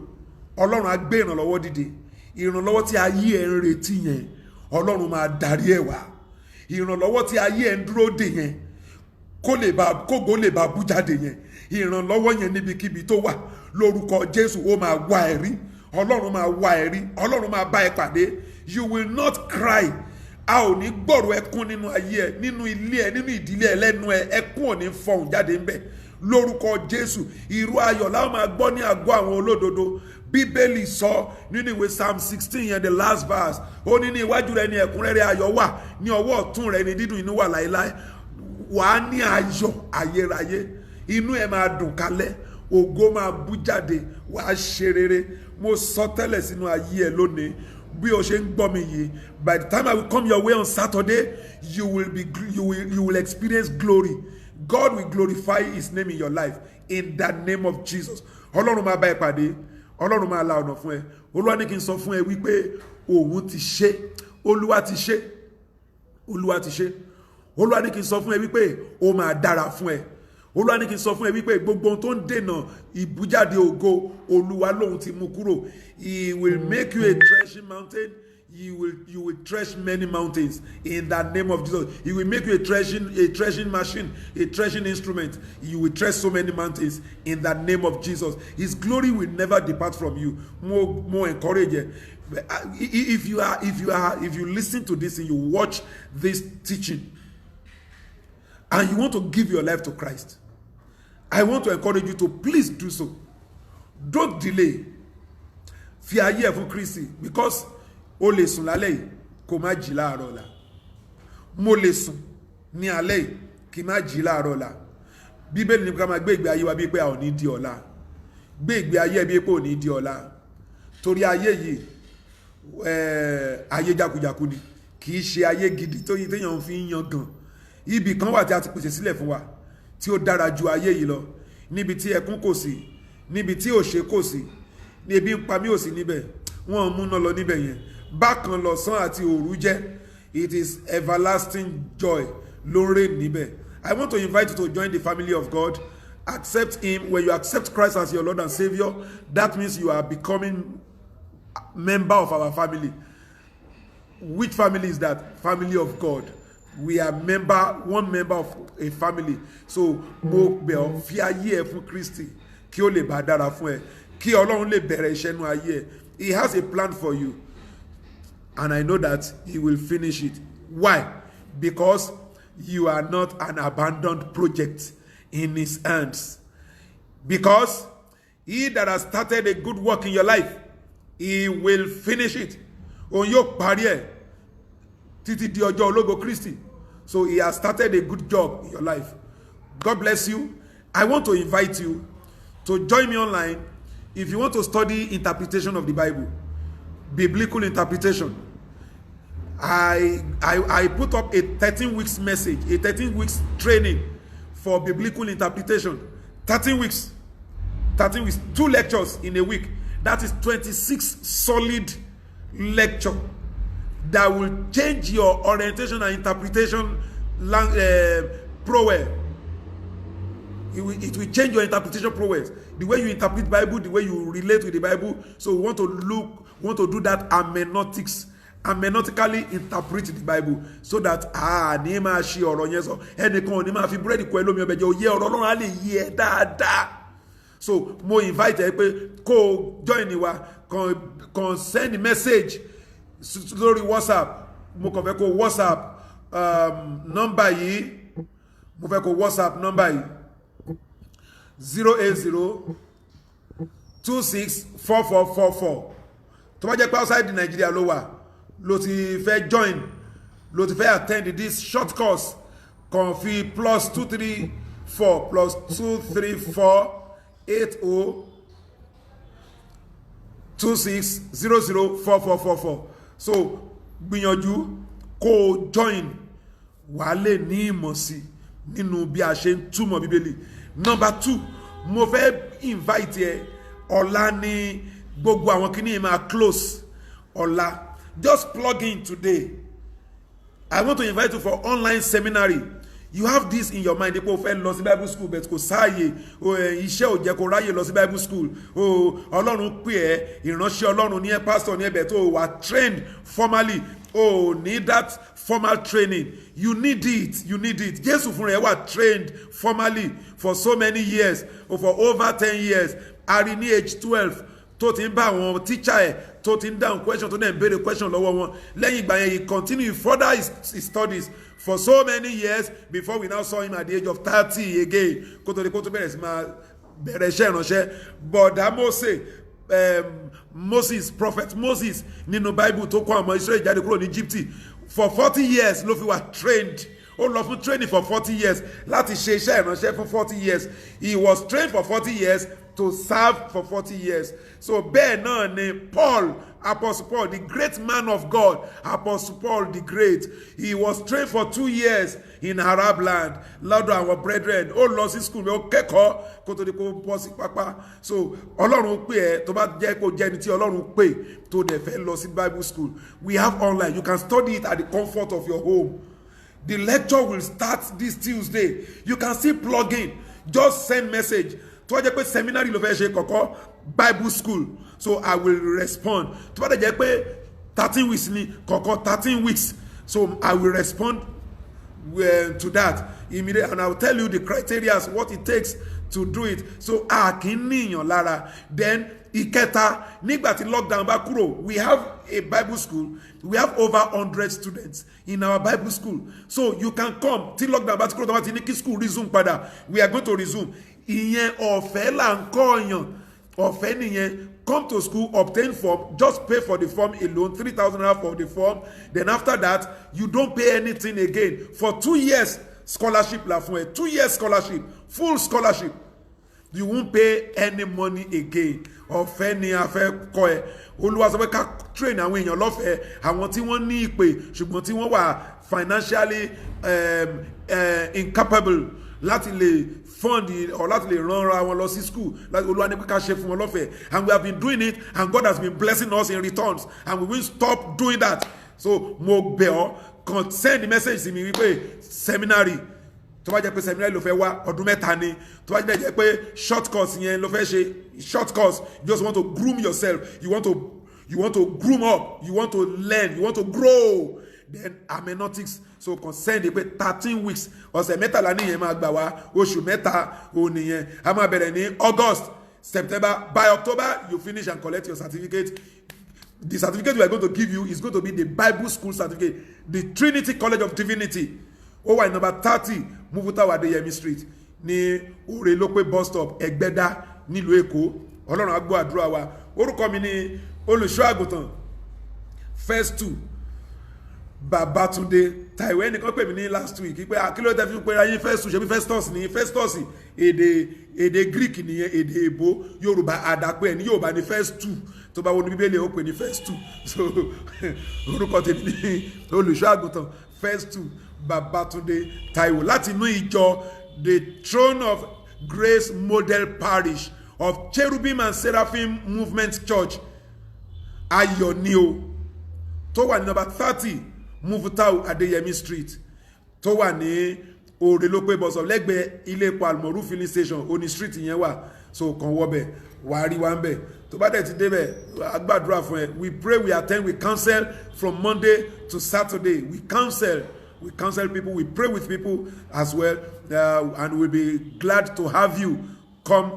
Ọlọ́run á gbé ìrànlọ́wọ́ dìde. Ìrànlọ́wọ́ tí ayé ẹ̀ ń retí yẹn, Ọlọ́run máa darí ẹ̀ wá. Ìrànlọ́wọ́ tí ayé ẹ̀ ń dúró dè yẹn, kógo lè bá bú jáde yẹn. Ìrànlọ́wọ́ yẹn níbikíbi tó wà lórúkọ Jésù ó máa wá ẹ rí. Ọlọ́run máa wá ẹ rí. Ọlọ́run máa bá ẹ pàdé. You will not cry. A ò ní gbọ́rọ̀ ẹkún nínú ayé ẹ, nínú ilé ẹ, nínú ìdílé ẹ, lẹ́nu ẹ. Ẹkún ò ní fọhùn jáde ńbẹ̀. Lórúkọ Jésù, ìró ayọ̀ la máa gbọ́ ní àgọ́ àwọn olódodo. Bíbélì sọ nínú ìwé Psalm 16 yẹn, the last verse. Ó ní iwájú rẹ ni ẹ̀kúnrẹ́rẹ́ ayọ̀ wà, ní ọwọ́ ọ̀tún rẹ ni dídùn inú wà láéláé. Wàá ní ayọ̀ ayérayé. Inú ẹ máa dùn kálẹ̀. Ògo máa bú jáde. Wàá ṣe rere. Mo sọ tẹ́lẹ̀ sínú ayé ẹ lónìí. Bí o ṣe ń gbọ́ mi yìí, by the time I will come your way on Saturday, you will experience glory. God will glorify his name in your life in the name of Jesus. Ọlọ́run máa bá ẹ pàdé. Ọlọ́run máa la ọ̀nà fún ẹ. Olúwa ní kí n sọ fún ẹ wípé òun ti ṣe. Olúwa ti ṣe. Olúwa ti ṣe. Olúwa ní kí n sọ fún ẹ wípé ó máa dára fún ẹ. Olúwa ní kí n sọ fún ẹ wípé gbogbo ohun tó ń dènà ìbújáde ògo, Olúwa lóhun ti mú kúrò. He will make you a threshing mountain. You will thresh many mountains in the name of Jesus. He will make you a threshing machine, a threshing instrument. You will thresh so many mountains in the name of Jesus. His glory will never depart from you. More encourage you. If you listen to this and you watch this teaching and you want to give your life to Christ, I want to encourage you to please do so. Don't delay. Fi ayé ẹ fún Kristi, because o lè sùn lálẹ́ yìí kó má jí láàárọ̀ ọ̀la. Mo lè sùn ní alẹ́ yìí kí má jí láàárọ̀ ọ̀la. Bíbélì ní ká máa gbé ìgbé ayé wa bí pé a ò ní di ọ̀la. Gbé ìgbé ayé bí pé ò ní di ọ̀la. Torí ayé yìí ayé jákujàku ni. Kì í ṣe ayé gidi tó yí téèyàn fi ń yan gan. Ibì kan wà tí a ti pèsè sílẹ̀ fún wa tí ó dára ju ayé yìí lọ. Níbi tí ẹkún kò sí, níbi tí òṣè kò sí, ebi ń pa mí ò sí níbẹ̀. Wọ́n mú náà lọ níbẹ̀ yẹn. Bákan lọ́sán àti òru jẹ́. It is everlasting joy ló ń reign níbẹ̀. I want to invite you to join the family of God. Accept him. When you accept Christ as your Lord and Savior, that means you are becoming a member of our family. Which family is that? Family of God. We are one member of a family. So mo bẹ̀ ọ́ fi ayé ẹ fún Kristi kí ó lè bá dára fún ẹ, kí Ọlọ́run lè bẹ̀rẹ̀ iṣẹ́ nínú ayé ẹ. He has a plan for you. And I know that he will finish it. Why? Because you are not an abandoned project in his hands. Because he that has started a good work in your life, he will finish it. Òun yóò parí ẹ̀ títí di ọjọ́ ológo Kristi. So he has started a good job in your life. God bless you. I want to invite you to join me online if you want to study interpretation of the Bible, biblical interpretation. I put up a 13 weeks message, a 13 weeks training for biblical interpretation. 13 weeks, 2 lectures in a week. That is 26 solid lecture that will change your orientation and interpretation prowess. It will change your interpretation prowess. The way you interpret the Bible, the way you relate with the Bible. So we want to do that hermeneutically interpret the Bible so that ní máa ṣe ọ̀rọ̀ yẹn sọ ẹnìkan ò ní máa fi búrẹ́dì kọ ẹlòmí ọbẹ̀ jẹ́ òye ọ̀rọ̀ Ọlọ́run á lè yé ẹ dáadáa. So mo invite ẹ pé kó join wa kan send message lórí WhatsApp. Mo kàn fẹ́ kó WhatsApp number yìí. Mo fẹ́ kó WhatsApp number yìí 080264444. Tó bá jẹ́ pé outside Nigeria ló wà ló ti fẹ́ join ló ti fẹ́ attend this short course kan fi +234 +2348026004444. So gbìyànjú kó join wà lè ní ìmọ̀ sí nínú bí a ṣe ń túmọ̀ Bíbélì. Number 2, mo fẹ́ invite ẹ ọ̀la ní gbogbo àwọn kíní máa close ọ̀la. Just plug in today. I want to invite you for online seminary. You have this in your mind. People fẹ́ lọ sí Bible school but kò sáàyè iṣẹ́ ò jẹ́ kó ráyè lọ sí Bible school. Ọlọ́run pè ẹ́ ìránṣẹ́ Ọlọ́run ní ẹ pastor ní ẹbẹ̀ tó wà trained formally. Need that formal training. You need it. Jesus fúnra ẹ̀ wà trained formally for so many years, for over 10 years. Ari ní age 12 tó ti ń bá àwọn teacher ẹ̀ tó ti ń dáhùn question tó dẹ̀ ń béèrè question lọ́wọ́ wọn. Lẹ́yìn ìgbà yẹn he continued further his studies for so many years before we now saw him at the age of 30 again. Kó tó bẹ̀rẹ̀ sí máa bẹ̀rẹ̀ iṣẹ́ ìránṣẹ́. Bọ̀dá Moses, prophet Moses nínú Bible tó kó àwọn Israel jáde kúrò ní Egypt for 40 years ló fi wà trained. Ó lọ fún training for 40 years láti ṣe iṣẹ́ ìránṣẹ́ fún 40 years. He was trained for 40 years to serve for 40 years. So bẹ́ẹ̀ náà ni Paul, Apostle Paul, the great man of God, Apostle Paul the great, he was trained for 2 years in Arab land lọ́dọ̀ àwọn brethren. Ó lọ sí school ó kẹ́kọ̀ọ́ kó tó di kó bọ́ sí pápá. So Ọlọ́run pè ẹ́ tó bá jẹ́ kó jẹ́ ẹni tí Ọlọ́run pè tó dẹ̀ fẹ́ lọ sí Bible school. We have online. You can study it at the comfort of your home. The lecture will start this Tuesday. You can still plug in. Just send message. Tó bá jẹ́ pé seminary ló fẹ́ ṣe kọ́kọ́ Bible school. So I will respond. Tó bá jẹ́ pé 13 weeks ni kọ́kọ́ 13 weeks. So I will respond to that immediately, and I will tell you the criteria, what it takes to do it. So a kì í níyàn lára. Then ìkẹta, nígbà tí lockdown bá kúrò, we have a Bible school. We have over 100 students in our Bible school. So you can come till lockdown bá kúrò tó bá ti ní kí school resume padà. We are going to resume. Ìyẹn ọ̀fẹ́ là ń kọ́ ọ̀yàn. Ọ̀fẹ́ nìyẹn. Come to school, obtain form, just pay for the form alone, 3,000 naira for the form. Then after that, you don't pay anything again. For 2 years, scholarship la fún ẹ. 2 years scholarship, full scholarship. You won't pay any money again. Ọ̀fẹ́ ni a fẹ́ kọ́ ẹ. Olúwa sọ pé ká train àwọn èèyàn lọ́fẹ̀ẹ́, àwọn tí wọ́n ní ìpè ṣùgbọ́n tí wọ́n wà financially incapable láti lè fund or láti lè ránra wọn lọ sí school. Olúwa ní pé ká ṣe fún wọn lọ́fẹ̀ẹ́, and we have been doing it, and God has been blessing us in returns, and we will stop doing that. So mo bẹ̀ ọ́ kàn send the message sí mi wípé seminary tó bá jẹ́ pé seminary ló fẹ́ wá ọdún mẹ́ta ni, tó bá jẹ́ pé short course yẹn ló fẹ́ ṣe short course, you just want to groom yourself, you want to groom up, you want to learn, you want to grow, then hermeneutics. So concerned pé 13 weeks ọ̀sẹ̀ mẹ́tàlá nìyẹn máa gbà wá, oṣù mẹ́ta ò nìyẹn. A máa bẹ̀rẹ̀ ní August, September. By October you finish and collect your certificate. The certificate we are going to give you is going to be the Bible school certificate, the Trinity College of Divinity. Ó wà ní number 30 Mufutawa Adeyemi Street ní Orelope bus stop Ẹgbẹ́dá nílùú Èkó. Ọlọ́run á gbọ́ àdúrà wa. Orúkọ mi ni olùṣọ́ àgùntàn First 2 Babatunde Taiwo ẹnìkan pè mí ní last week pé akíló tẹ́ fi pé ayé Festus ṣe bí Festus ní Festus èdè Greek nìyẹn èdè èbó Yorùbá àdàpé ẹni Yorùbá ní Festus tó bá wọnú Bíbélì ó pè ní Festus so orúkọ tèmi ní olùṣọ́ àgùntàn Festus Babatunde Taiwo láti inú ìjọ the Throne of Grace Model Parish of Cherubim and Seraphim Movement Church Ayọ̀ ni o tó wà ní number 30 Mufutau Adeyemi Street tó wà ní Orelope bus stop lẹ́gbẹ̀ẹ́ ilé epo Almoru filling station Oni Street yẹn wà so kàn wọbẹ̀ wàá rí wa ń bẹ̀ tó bá dẹ̀ ti débẹ̀ agbàdúrà fún ẹ we pray we attend we counsel from Monday to Saturday we counsel people we pray with people as well and we'll be glad to have you come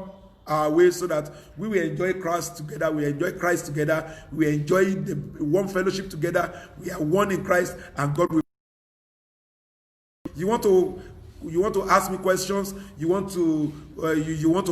our way so that we will enjoy Christ together, we enjoy Christ together, we enjoy the one fellowship together, we are one in Christ and God will. You want to ask me questions, you want to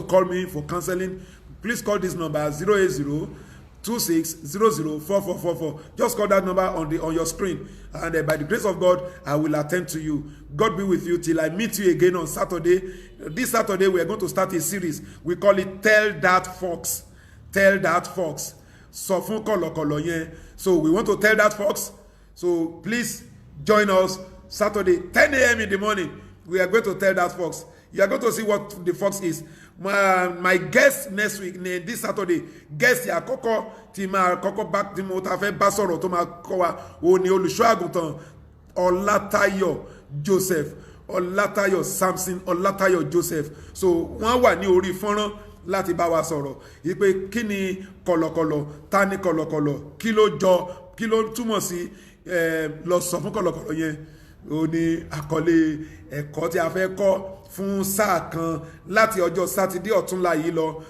call me for counseling, please call this number 080-2600-4444. Just call that number on your screen and by the grace of God I will attend to you. God be with you till I meet you again on Saturday. This Saturday we are going to start a series. We call it Tell That Fox. Tell That Fox. Sọ fún kọ̀lọ̀kọ̀lọ̀ yẹn. So we want to tell that fox. So please join us Saturday 10 a.m. in the morning. We are going to tell that fox. You are going to see what the fox is. My guest next week, this Saturday, guest àkọ́kọ́ tí máa kọ́kọ́ bá tí mo ta fẹ́ bá sọ̀rọ̀ tó máa kọ́ wa ó ní olùṣọ́ àgùntàn Ọlátáyọ̀ Joseph, Ọlátáyọ̀ Samson, Ọlátáyọ̀ Joseph. So wọ́n wà ní orí fọ́nrán láti bá wa sọ̀rọ̀ yìí pé kí ni kọ̀lọ̀kọ̀lọ̀, ta ni kọ̀lọ̀kọ̀lọ̀, kí ló jọ, kí ló túmọ̀ sí lọ sọ fún kọ̀lọ̀kọ̀lọ̀ yẹn. Ó ní àkọlé ẹ̀kọ́ tí a fẹ́ kọ́ fún sáà kan láti ọjọ́ sátidé ọ̀túnla yìí lọ.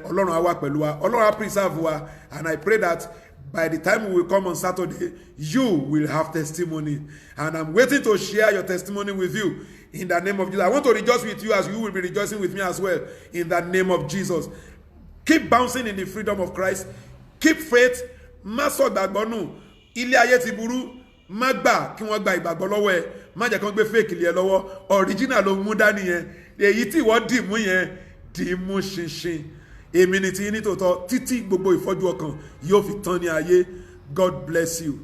Ọlọ́run á wà pẹ̀lú wa, Ọlọ́run á preserve wa, and I pray that by the time we will come on Saturday, you will have testimony, and I'm waiting to share your testimony with you in the name of Jesus. I want to rejoice with you as you will be rejoicing with me as well in the name of Jesus. Keep bouncing in the freedom of Christ. Keep faith. Má sọ ìgbàgbọ́ nù. Ilé ayé ti burú. Má gbà kí wọ́n gba ìgbàgbọ́ lọ́wọ́ ẹ. Má jẹ́ kán gbé fake lé ẹ lọ́wọ́. Original ló mú dání yẹn. Èyí tí ìwọ dì mú yẹn dì mú ṣinṣin. Èmi ni ti yín ní tòótọ́ títí gbogbo ìfọ́jú ọkàn yóò fi tán ní ayé. God bless you.